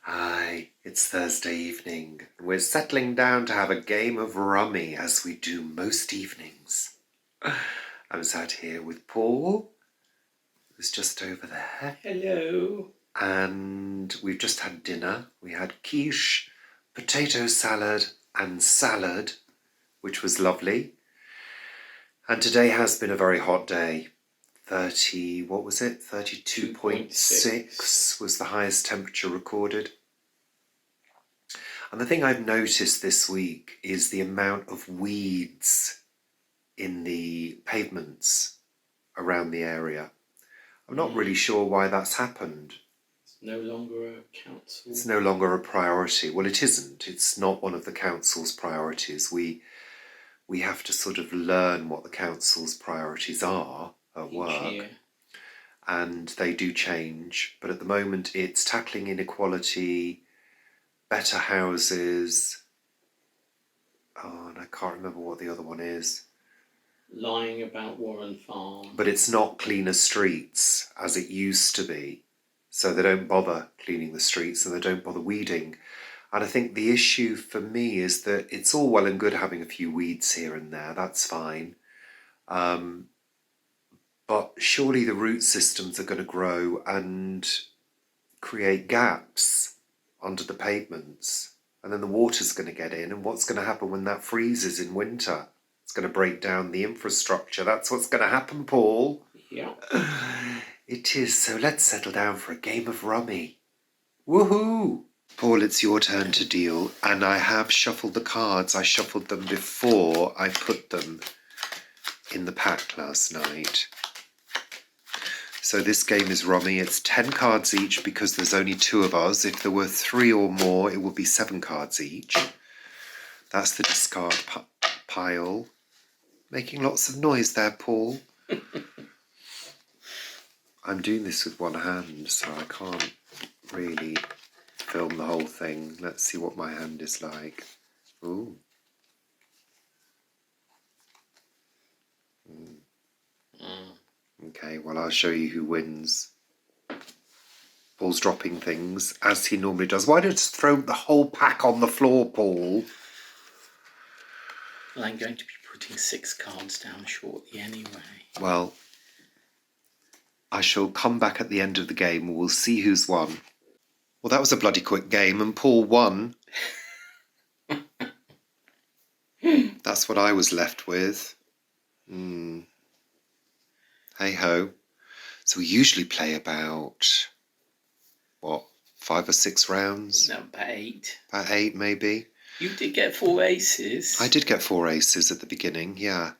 Hi, it's Thursday evening. We're settling down to have a game of rummy as we do most evenings. I'm sat here with Paul, who's just over there. Hello. And we've just had dinner. We had quiche, potato salad and salad, which was lovely. And today has been a very hot day. 32.6 was the highest temperature recorded. And the thing I've noticed this week is the amount of weeds in the pavements around the area. I'm not really sure why that's happened. It's no longer a council. It's no longer a priority. Well, it isn't. It's not one of the council's priorities. We have to sort of learn what the council's priorities are at work. Year. And they do change. But at the moment, it's tackling inequality, better houses. Oh, and I can't remember what the other one is. Lying about Warren Farm. But it's not cleaner streets as it used to be. So they don't bother cleaning the streets and they don't bother weeding. And I think the issue for me is that it's all well and good having a few weeds here and there. That's fine. But surely the root systems are going to grow and create gaps under the pavements. And then the water's going to get in. And what's going to happen when that freezes in winter? It's going to break down the infrastructure. That's what's going to happen, Paul. Yeah. It is. So let's settle down for a game of rummy. Woohoo! Paul, it's your turn to deal. And I have shuffled the cards. I shuffled them before I put them in the pack last night. So this game is rummy. It's 10 cards each because there's only 2 of us. If there were 3 or more, it would be 7 cards each. That's the discard pile. Making lots of noise there, Paul. I'm doing this with one hand, so I can't really film the whole thing. Let's see what my hand is like. Ooh. Okay, well, I'll show you who wins. Paul's dropping things, as he normally does. Why don't you just throw the whole pack on the floor, Paul? Well, I'm going to be putting 6 cards down shortly anyway. Well, I shall come back at the end of the game and we'll see who's won. Well, that was a bloody quick game, and Paul won. That's what I was left with. Hey ho. So we usually play about, 5 or 6 rounds? No, about 8. About 8, maybe. You did get 4 aces. I did get 4 aces at the beginning, yeah.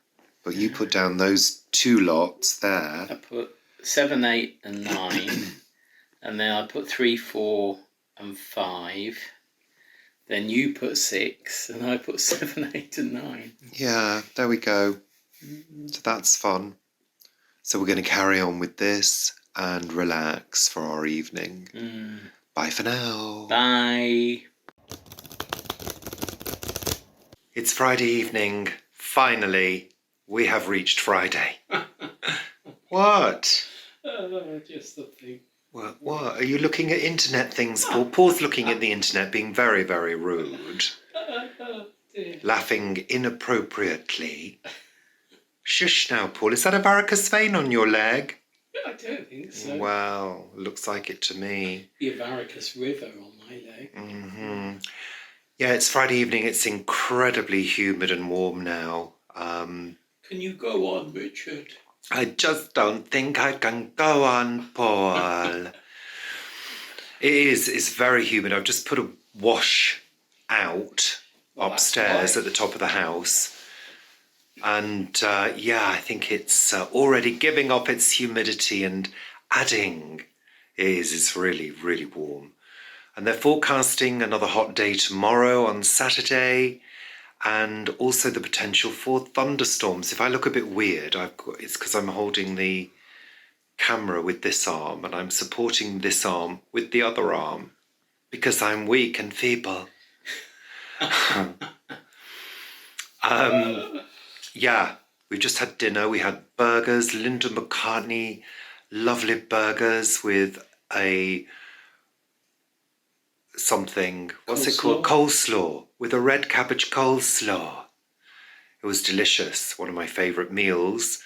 But you put down those 2 lots there. I put 7, 8 and 9. And then I put 3, 4 and 5. Then you put 6 and I put 7, 8 and 9. Yeah, there we go. So that's fun. So we're going to carry on with this and relax for our evening. Bye for now. Bye. It's Friday evening. Finally, we have reached Friday. What? Just the thing. What? Are you looking at internet things, Paul? Paul's looking at the internet, being very, very rude. Laughing inappropriately. Shush now, Paul. Is that a varicose vein on your leg? I don't think so. Well, looks like it to me. The Avaricus River on my leg. Mm-hmm. Yeah, it's Friday evening. It's incredibly humid and warm now. Can you go on, Richard? I just don't think I can go on, Paul. It's very humid. I've just put a wash out upstairs at the top of the house. And I think it's already giving up its humidity and adding. It's really, really warm. And they're forecasting another hot day tomorrow on Saturday, and also the potential for thunderstorms. If I look a bit weird, it's because I'm holding the camera with this arm and I'm supporting this arm with the other arm because I'm weak and feeble. Yeah, we just had dinner. We had burgers, Linda McCartney, lovely burgers with a something. What's it called? Coleslaw, with a red cabbage coleslaw. It was delicious, one of my favourite meals.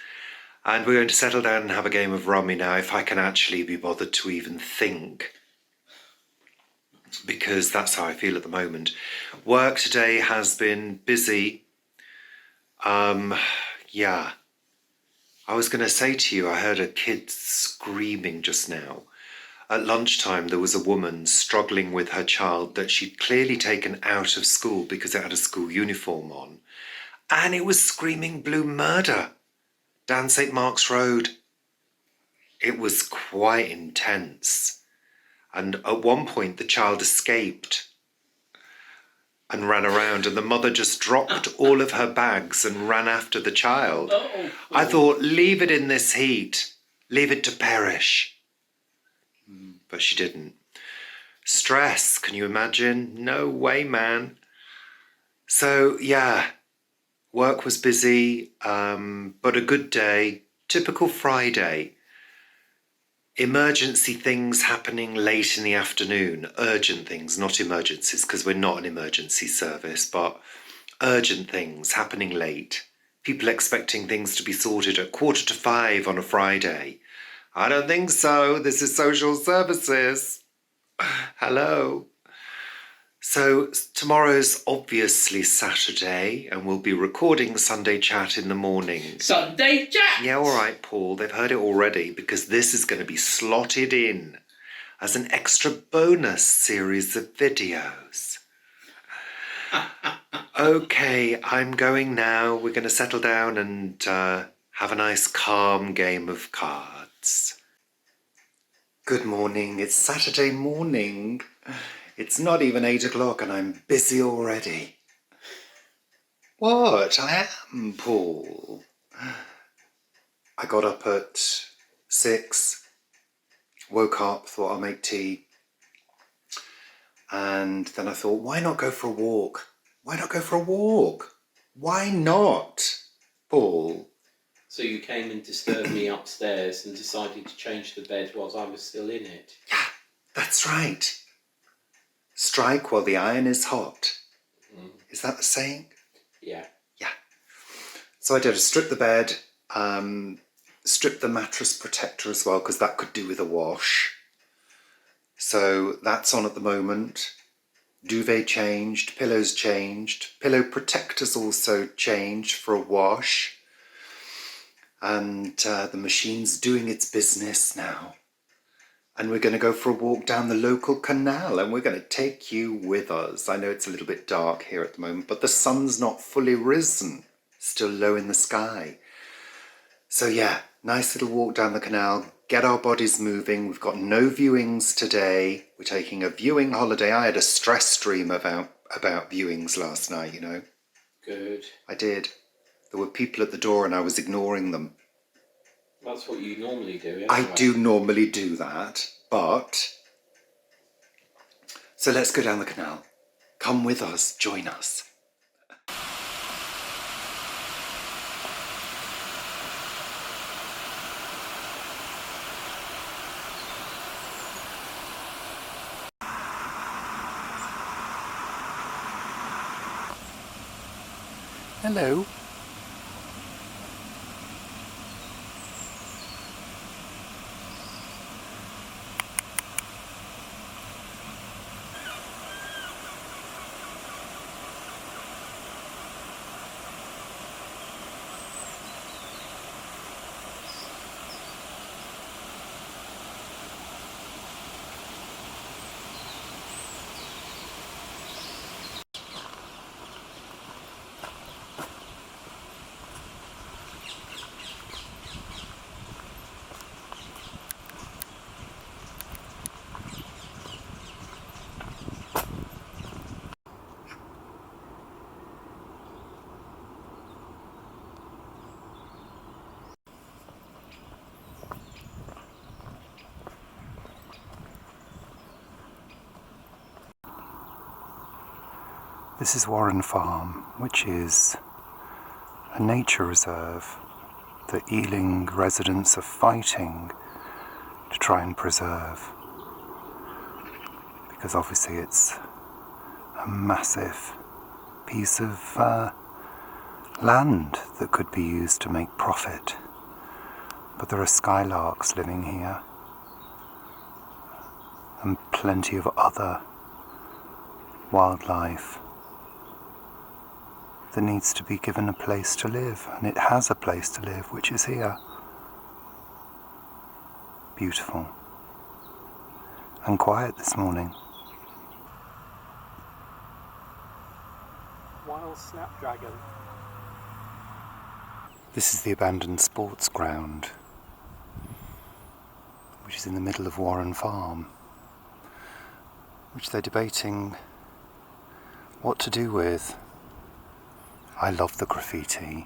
And we're going to settle down and have a game of rummy now, if I can actually be bothered to even think. Because that's how I feel at the moment. Work today has been busy. I was going to say to you, I heard a kid screaming just now. At lunchtime, there was a woman struggling with her child that she'd clearly taken out of school because it had a school uniform on. And it was screaming blue murder down St. Mark's Road. It was quite intense. And at one point, the child escaped and ran around, and the mother just dropped all of her bags and ran after the child. I thought, leave it in this heat. Leave it to perish. But she didn't. Stress, can you imagine? No way, man. So, work was busy, but a good day. Typical Friday. Emergency things happening late in the afternoon. Urgent things, not emergencies, because we're not an emergency service, but urgent things happening late. People expecting things to be sorted at 4:45 on a Friday. I don't think so. This is social services. Hello. So tomorrow's obviously Saturday, and we'll be recording Sunday Chat in the morning. Sunday Chat! Yeah, all right, Paul. They've heard it already, because this is going to be slotted in as an extra bonus series of videos. Okay, I'm going now. We're going to settle down and have a nice calm game of cards. Good morning. It's Saturday morning. It's not even 8 o'clock and I'm busy already. What? I am, Paul. I got up at 6, woke up, thought I'll make tea. And then I thought, why not go for a walk? Why not go for a walk? Why not, Paul? So you came and disturbed me upstairs and decided to change the bed whilst I was still in it. Yeah, that's right. Strike while the iron is hot. Is that the saying? Yeah. Yeah. So I did a strip the bed, strip the mattress protector as well, because that could do with a wash. So that's on at the moment. Duvet changed, pillows changed, pillow protectors also changed for a wash. And the machine's doing its business now. And we're going to go for a walk down the local canal, and we're going to take you with us. I know it's a little bit dark here at the moment, but the sun's not fully risen, still low in the sky. So yeah, nice little walk down the canal, get our bodies moving. We've got no viewings today. We're taking a viewing holiday. I had a stress dream about viewings last night, you know. Good. I did. There were people at the door and I was ignoring them. That's what you normally do, anyway. I do normally do that, but... So let's go down the canal. Come with us, join us. Hello. This is Warren Farm, which is a nature reserve that Ealing residents are fighting to try and preserve. Because obviously it's a massive piece of land that could be used to make profit. But there are skylarks living here and plenty of other wildlife that needs to be given a place to live, and it has a place to live, which is here. Beautiful and quiet this morning. Wild snapdragon. This is the abandoned sports ground, which is in the middle of Warren Farm, which they're debating what to do with. I love the graffiti.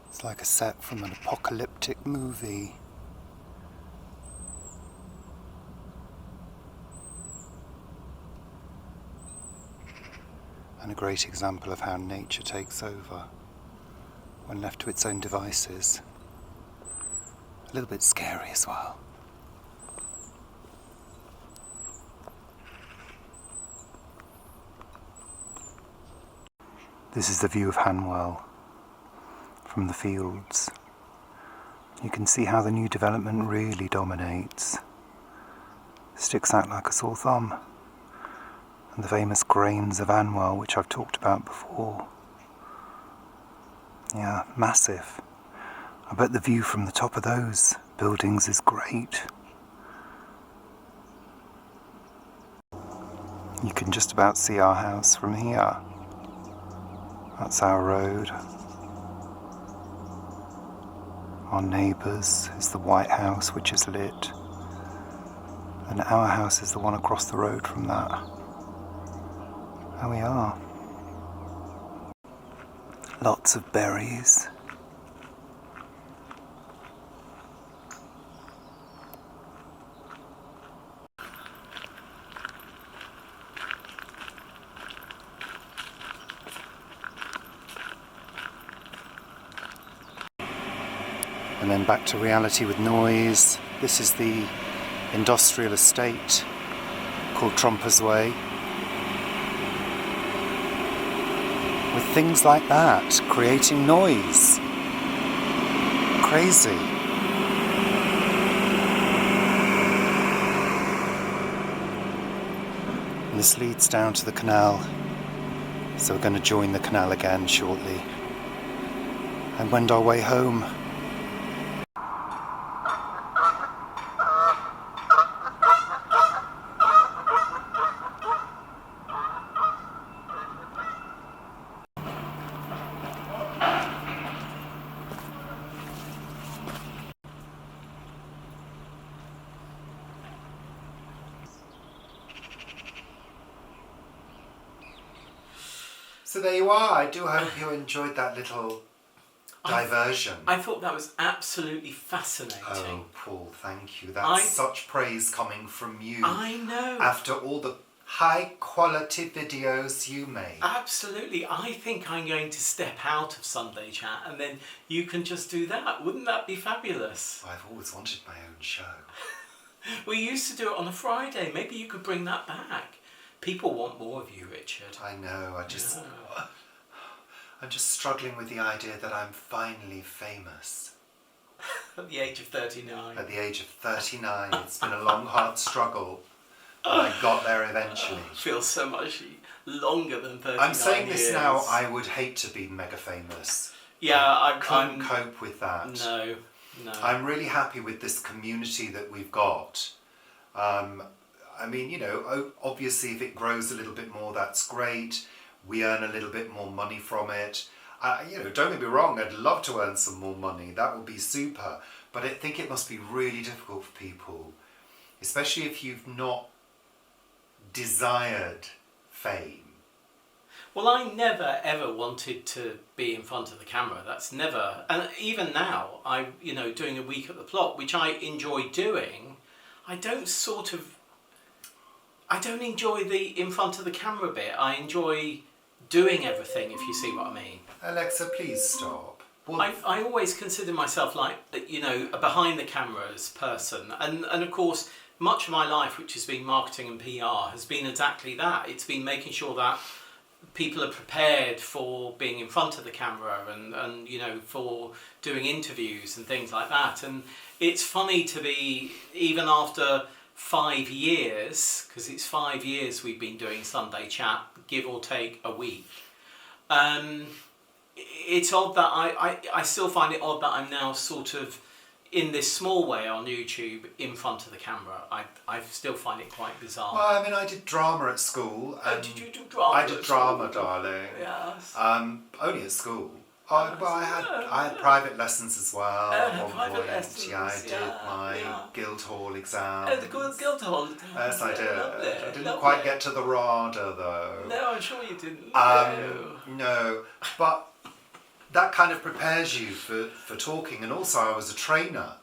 It's like a set from an apocalyptic movie. And a great example of how nature takes over when left to its own devices. A little bit scary as well. This is the view of Hanwell from the fields. You can see how the new development really dominates. Sticks out like a sore thumb. And the famous grains of Hanwell, which I've talked about before. Yeah, massive. I bet the view from the top of those buildings is great. You can just about see our house from here. That's our road. Our neighbours is the White House, which is lit. And our house is the one across the road from that. There we are. Lots of berries. And then back to reality with noise. This is the industrial estate called Trumpers Way. With things like that creating noise. Crazy. And this leads down to the canal. So we're going to join the canal again shortly and wend our way home. So there you are. I do hope you enjoyed that little diversion. I thought that was absolutely fascinating. Oh, Paul, thank you. That's such praise coming from you. I know. After all the high quality videos you make. Absolutely. I think I'm going to step out of Sunday Chat and then you can just do that. Wouldn't that be fabulous? I've always wanted my own show. We used to do it on a Friday. Maybe you could bring that back. People want more of you, Richard. I know. I'm just struggling with the idea that I'm finally famous. At the age of 39. At the age of 39. It's been a long, hard struggle. But I got there eventually. Feels so much longer than 39 I'm saying this years. now, I would hate to be mega famous. Yeah, I couldn't cope with that. No. I'm really happy with this community that we've got. I mean, you know, obviously if it grows a little bit more, that's great. We earn a little bit more money from it. You know, don't get me wrong, I'd love to earn some more money. That would be super. But I think it must be really difficult for people, especially if you've not desired fame. Well, I never ever wanted to be in front of the camera. That's never, and even now, doing a week at the plot, which I enjoy doing, I don't enjoy the in front of the camera bit. I enjoy doing everything, if you see what I mean. Alexa, please stop. Well, I always consider myself like, a behind the cameras person. And of course, much of my life, which has been marketing and PR, has been exactly that. It's been making sure that people are prepared for being in front of the camera and for doing interviews and things like that. And it's funny to be, even after 5 years, because it's 5 years we've been doing Sunday Chat, give or take a week. It's odd that I still find it odd that I'm now sort of in this small way on YouTube in front of the camera. I still find it quite bizarre. Well, I mean, I did drama at school. Oh, did you do drama? I did drama, darling. Yes. Only at school. I had private lessons as well. At one private point. lessons, Yeah, I did my Guildhall exam. Oh, the Guildhall. Yes, I did. Lovely, I didn't lovely. quite get to the RADA though. No, I'm sure you didn't. No, but that kind of prepares you for talking, and also I was a trainer.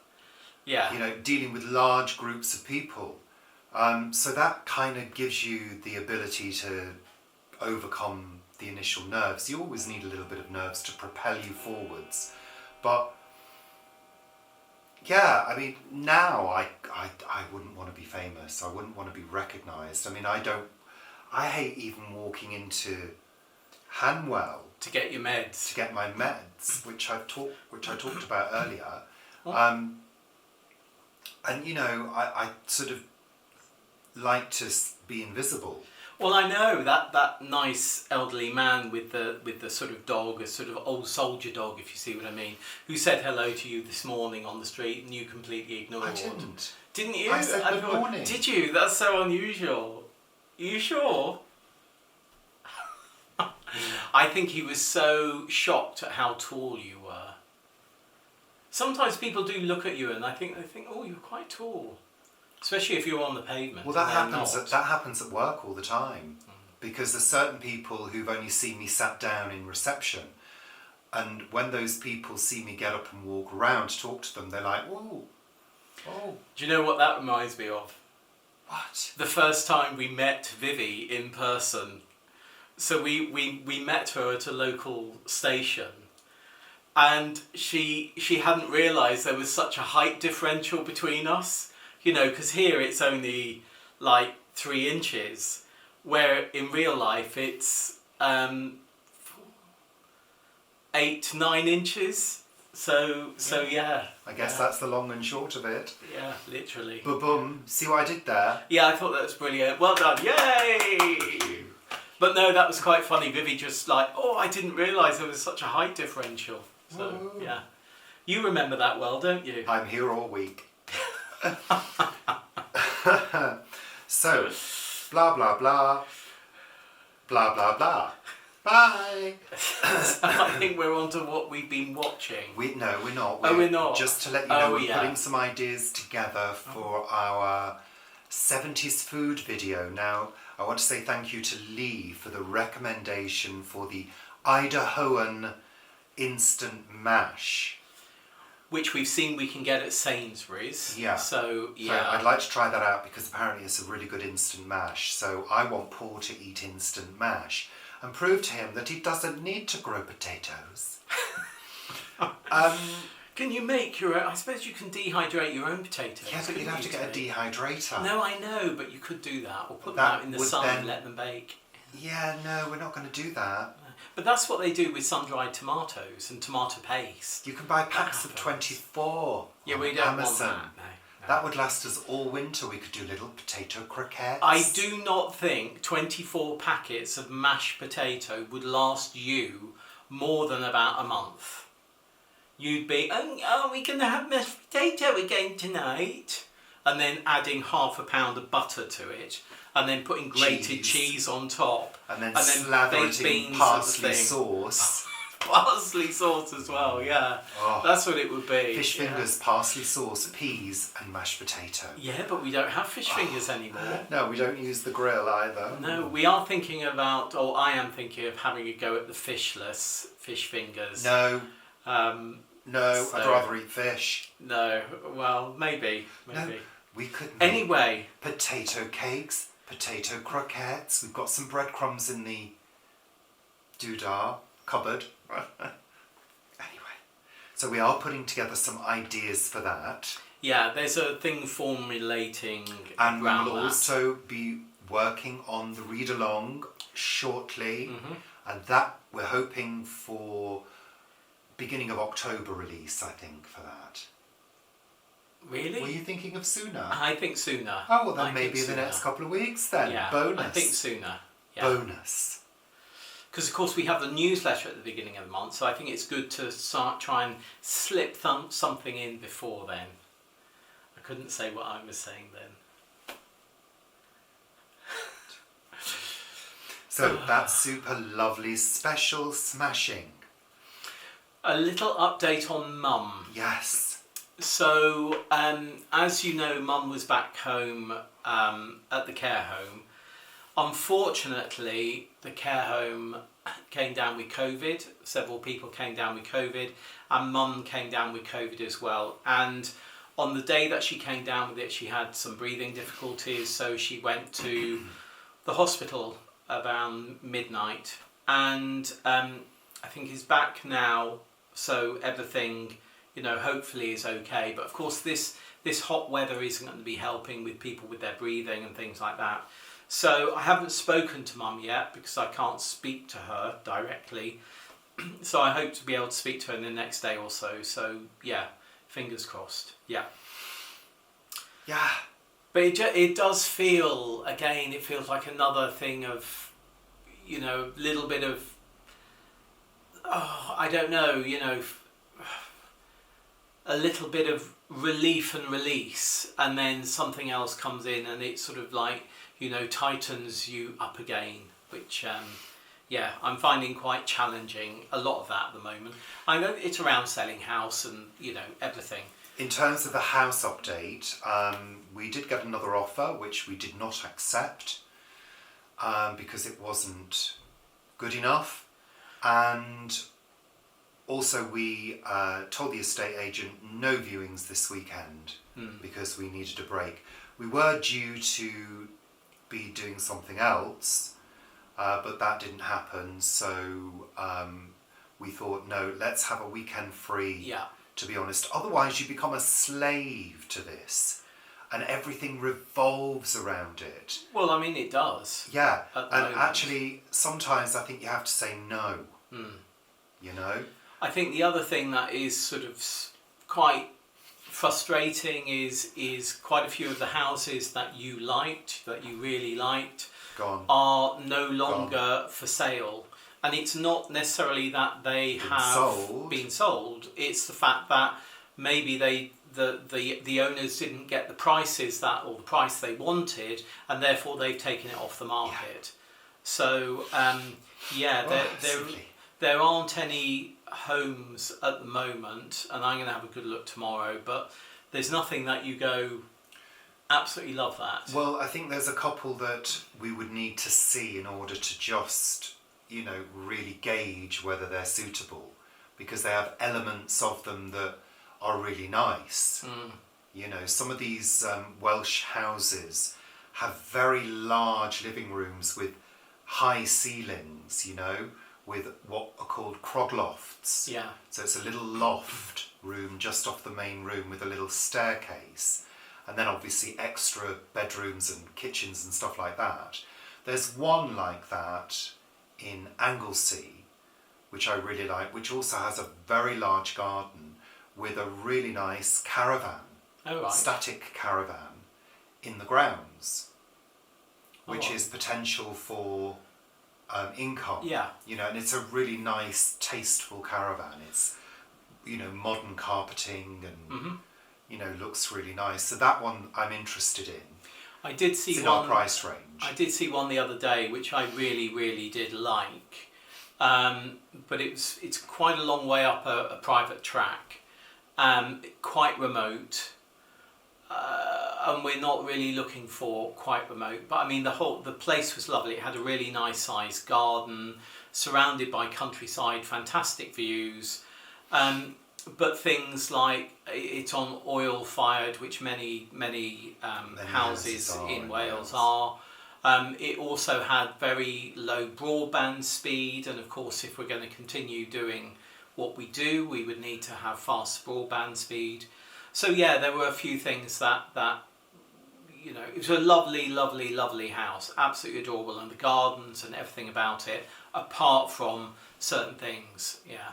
Yeah. You know, dealing with large groups of people. So that kind of gives you the ability to overcome the initial nerves. You always need a little bit of nerves to propel you forwards. But yeah, I mean, now I wouldn't want to be famous. I wouldn't want to be recognised. I mean, I hate even walking into Hanwell to get your meds. to get my meds, which I talked about earlier. Oh. And I sort of like to be invisible. Well, I know that nice elderly man with the sort of dog, a sort of old soldier dog, if you see what I mean, who said hello to you this morning on the street and you completely ignored. I didn't. Didn't you? I said good morning. Did you? That's so unusual. Are you sure? I think he was so shocked at how tall you were. Sometimes people do look at you and they think, oh, you're quite tall. Especially if you're on the pavement. Well, that and they're happens. not. That happens at work all the time, because there's certain people who've only seen me sat down in reception, and when those people see me get up and walk around to talk to them, they're like, "Whoa, oh, Do you know what that reminds me of? what?" The first time we met Vivi in person. So we met her at a local station, and she hadn't realised there was such a height differential between us. You know, because here it's only like 3 inches, where in real life it's 8-9 inches. So yeah. I guess that's the long and short of it. Yeah, literally. Boom. See what I did there? Yeah, I thought that was brilliant. Well done. Yay! But no, that was quite funny. Vivi just like, oh, I didn't realise there was such a height differential. So, Woo. yeah. You remember that well, don't you? I'm here all week. So, blah, blah, blah. Blah, blah, blah. Bye. I think we're on to what we've been watching. No, we're not. We're not. Just to let you know, Oh, we're yeah. putting some ideas together for our 70s food video. Now, I want to say thank you to Lee for the recommendation for the Idahoan instant mash. Which we've seen we can get at Sainsbury's. Yeah. So, So yeah. I'd like to try that out because apparently it's a really good instant mash. So I want Paul to eat instant mash and prove to him that he doesn't need to grow potatoes. Can you make your own? I suppose you can dehydrate your own potatoes. Yeah, but you'd have to get a dehydrator. No, I know, but you could do that. Or put them That out in the would sun then- and let them bake. Yeah, no, we're not going to do that. But that's what they do with sun-dried tomatoes and tomato paste. You can buy packs of happens. 24 Yeah, on we don't Amazon. want that. No. That would last us all winter. We could do little potato croquettes. I do not think 24 packets of mashed potato would last you more than about a month. You'd be, oh, we can have mashed potato again tonight. And then adding half a pound of butter to it. And then putting grated cheese on top. And then baked slather it in beans at the parsley thing. sauce. Parsley sauce as well, yeah. Oh. That's what it would be. Fish yeah. fingers, parsley sauce, peas and mashed potato. Yeah, but we don't have fish fingers anymore. No, we don't use the grill either. No, we are thinking about, or I am thinking of having a go at the fishless fish fingers. No, No, no, So- I'd rather eat fish. well, maybe. No, we could make Anyway, potato cakes, potato croquettes. We've got some breadcrumbs in the doodah cupboard. Anyway, so we are putting together some ideas for that. yeah, there's a thing formulating And we around will that. also be working on the read along shortly, Mhm. and that we're hoping for beginning of October release, I think, for that. Really? Were you thinking of sooner? I think sooner. Oh, well, then I maybe think in the next sooner. couple of weeks then. Yeah, Bonus. I think sooner. Yeah. Bonus. Because of course we have the newsletter at the beginning of the month, so I think it's good to try and slip something in before then. I couldn't say what I was saying then. So that's super lovely, special smashing. A little update on Mum. Yes. So, as you know, Mum was back home at the care home. Unfortunately, the care home came down with COVID. Several people came down with COVID, and Mum came down with COVID as well. And on the day that she came down with it, she had some breathing difficulties, so she went to the hospital around midnight. And I think he's back now, so everything, hopefully is okay. But of course, this hot weather isn't going to be helping with people with their breathing and things like that. So I haven't spoken to Mum yet because I can't speak to her directly. So I hope to be able to speak to her in the next day or so. So yeah, fingers crossed. Yeah. Yeah. But it does feel, again, it feels like another thing of, little bit of, I don't know, a little bit of relief and release, and then something else comes in and it sort of like, tightens you up again, which, I'm finding quite challenging, a lot of that at the moment. I know it's around selling house and, everything. In terms of the house update, we did get another offer, which we did not accept because it wasn't good enough. And also we told the estate agent no viewings this weekend because we needed a break. We were due to be doing something else, but that didn't happen. So we thought, no, let's have a weekend free, Yeah. to be honest. Otherwise, you become a slave to this and everything revolves around it. Well, I mean, it does. Yeah, At the and moment. actually, sometimes I think you have to say no, you know? I think the other thing that is sort of quite frustrating is quite a few of the houses that you really liked, Gone. are no longer for sale. And it's not necessarily that they have been sold. It's the fact that maybe the owners didn't get the prices or the price they wanted, and therefore they've taken it off the market. So there aren't any homes at the moment, and I'm going to have a good look tomorrow. But there's nothing that you go, absolutely love that. Well, I think there's a couple that we would need to see in order to just, really gauge whether they're suitable, because they have elements of them that are really nice. Some of these Welsh houses have very large living rooms with high ceilings, with what are called croglofts. Yeah. So it's a little loft room just off the main room with a little staircase, and then obviously extra bedrooms and kitchens and stuff like that. There's one like that in Anglesey, which I really like, which also has a very large garden with a really nice caravan, static caravan in the grounds, which is potential for income. Yeah. And it's a really nice, tasteful caravan. It's, modern carpeting and, looks really nice. So that one I'm interested in. I did see it's in one. our price range. I did see one the other day, which I really, really did like, but it's quite a long way up a private track, quite remote, and we're not really looking for quite remote. But I mean, the place was lovely. It had a really nice sized garden, surrounded by countryside, fantastic views. But things like it's on oil fired, which many houses in Wales are. It also had very low broadband speed, and of course, if we're going to continue doing what we do, we would need to have fast broadband speed. So yeah, there were a few things that it was a lovely, lovely, lovely house, absolutely adorable, and the gardens and everything about it, apart from certain things, yeah.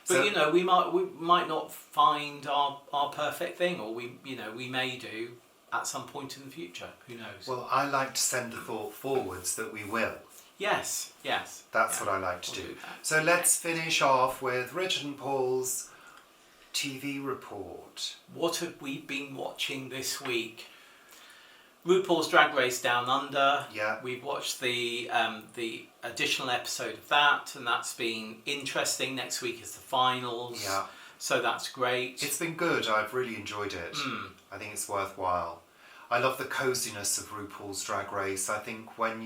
But So, we might not find our perfect thing, or we may do at some point in the future. Who knows? well, I like to send the thought forwards that we will. Yes. That's what I like to We'll do. do that. So let's finish off with Richard and Paul's TV report. What have we been watching this week? RuPaul's Drag Race Down Under. Yeah. We've watched the additional episode of that, and that's been interesting. Next week is the finals. Yeah. So that's great. It's been good. I've really enjoyed it. I think it's worthwhile. I love the coziness of RuPaul's Drag Race. I think when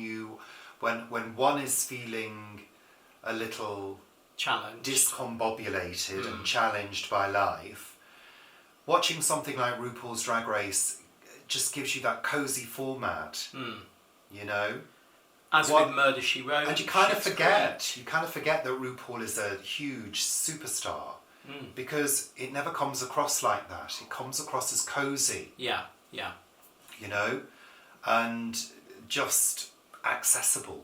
one is feeling a little challenge, discombobulated and challenged by life, watching something like RuPaul's Drag Race just gives you that cozy format, As with Murder, She Wrote. And you kind of forget that RuPaul is a huge superstar, because it never comes across like that. It comes across as cozy. Yeah. And just accessible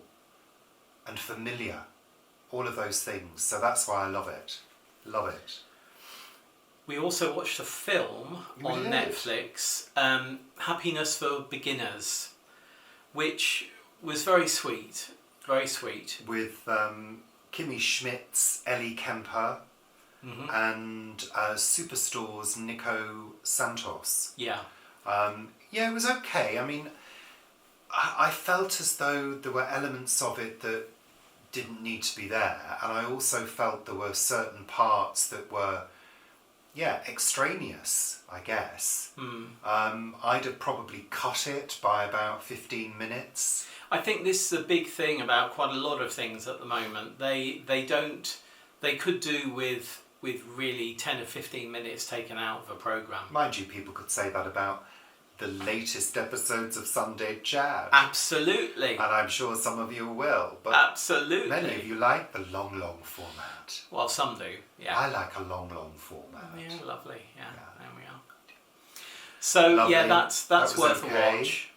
and familiar. All of those things. So that's why I love it. Love it. We also watched a film on Netflix, Happiness for Beginners, which was very sweet. Very sweet. With Kimmy Schmidt's Ellie Kemper and Superstore's Nico Santos. Yeah. It was okay. I mean, I felt as though there were elements of it that didn't need to be there, and I also felt there were certain parts that were extraneous, I guess. I'd have probably cut it by about 15 minutes. I think this is a big thing about quite a lot of things at the moment. They could do with really 10 or 15 minutes taken out of a programme. Mind you, people could say that about the latest episodes of Sunday Chat. Absolutely. And I'm sure some of you will, but Absolutely. many of you like the long format. Well, some do. Yeah. I like a long format. Yeah, lovely. Yeah, there we are. So Lovely. yeah, that's That was worth okay. a watch.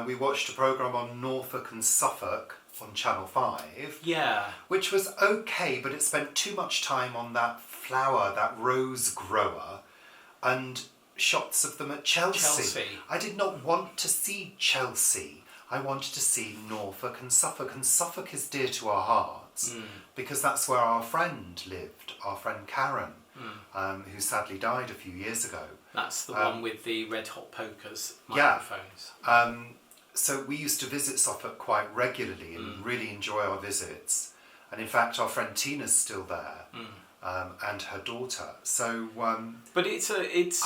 We watched a programme on Norfolk and Suffolk on Channel 5, Yeah. which was okay, but it spent too much time on that flower, that rose grower, and shots of them at Chelsea. I did not want to see Chelsea. I wanted to see Norfolk and Suffolk is dear to our hearts because that's where our friend lived, our friend Karen, who sadly died a few years ago. That's the one with the red hot pokers microphones. So we used to visit Suffolk quite regularly and really enjoy our visits. And in fact, our friend Tina's still there, and her daughter. So, but it's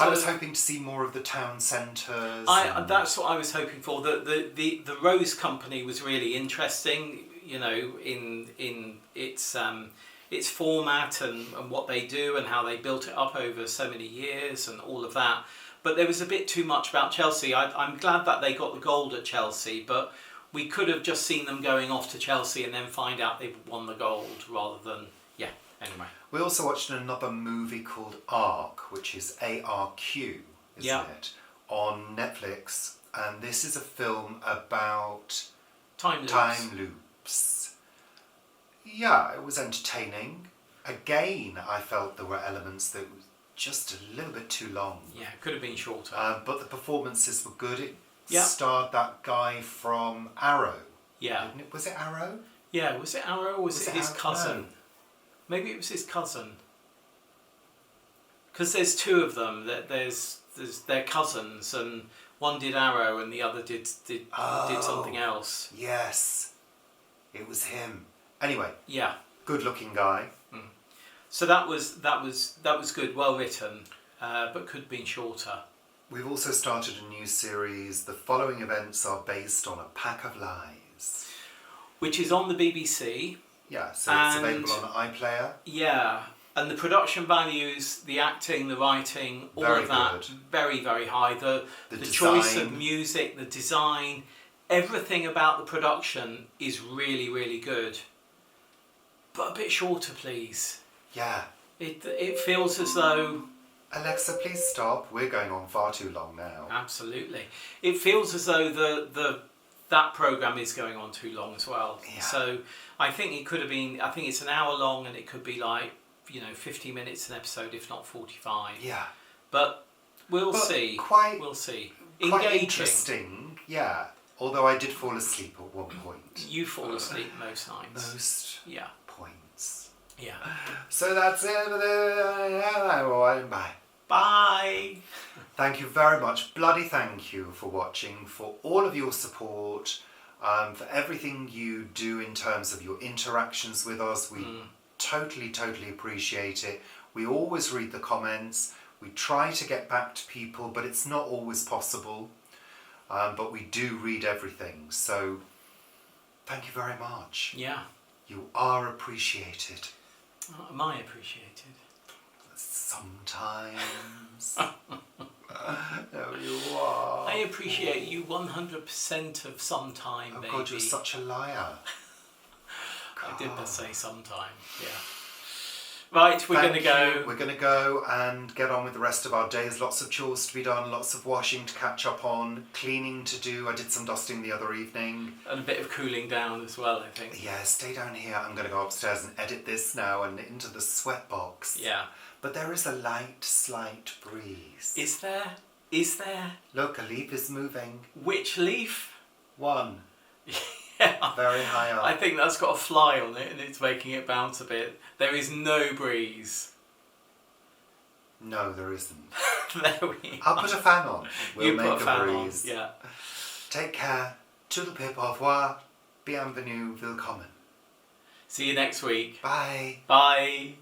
I was hoping to see more of the town centres. That's what I was hoping for. The Rose Company was really interesting. You know, in its format and what they do and how they built it up over so many years and all of that. But there was a bit too much about Chelsea. I'm glad that they got the gold at Chelsea, but we could have just seen them going off to Chelsea and then find out they've won the gold rather than, anyway. We also watched another movie called Arq, which is ARQ, isn't it, on Netflix. And this is a film about Time loops. Yeah, it was entertaining. Again, I felt there were elements that were just a little bit too long. Yeah, it could have been shorter. But the performances were good. It Yeah. starred that guy from Arrow. Yeah. Didn't it? Was it Arrow? Yeah, was it Arrow or was it his Arrow? cousin? No. Maybe it was his cousin. Because there's two of them. There's their cousins, and one did Arrow, and the other did something else. Yes, it was him. Anyway, Yeah. good-looking guy. So that was good, well written, but could have been shorter. We've also started a new series. The following events are based on a pack of lies. Which is on the BBC. Yeah, so it's available on iPlayer. Yeah, and the production values, the acting, the writing, all Very of that, good. very, very high. The choice of music, the design, everything about the production is really, really good. But a bit shorter, please. Yeah. It feels as though... Alexa, please stop. We're going on far too long now. Absolutely. It feels as though that programme is going on too long as well. Yeah. So I think it could have been... I think it's an hour long and it could be like, 50 minutes an episode, if not 45. Yeah. But we'll see. We'll see. Quite Engaging. interesting, yeah. Although I did fall asleep at one point. You fall asleep most nights. Most Yeah. points. Yeah. So that's it. Bye. Bye. Thank you very much. Bloody thank you for watching, for all of your support, for everything you do in terms of your interactions with us. We totally appreciate it. We always read the comments. We try to get back to people, but it's not always possible. But we do read everything. So thank you very much. Yeah. You are appreciated. Am I appreciated? Sometimes. No, you are. I appreciate you 100% of some time, Oh baby. God, you're such a liar. I did best say sometime, yeah. Right, we're going to go. We're going to go and get on with the rest of our days. Lots of chores to be done, lots of washing to catch up on, cleaning to do. I did some dusting the other evening. And a bit of cooling down as well, I think. Yeah, stay down here. I'm going to go upstairs and edit this now and into the sweat box. Yeah. But there is a slight breeze. Is there? Is there? Look, a leaf is moving. Which leaf? One. Yeah. Very high up. I think that's got a fly on it and it's making it bounce a bit. There is no breeze. No, there isn't. There we I'll put a fan on. We'll You make put a fan on, breeze. yeah. Take care. Tout le pip, au revoir. Bienvenue, willkommen. See you next week. Bye. Bye.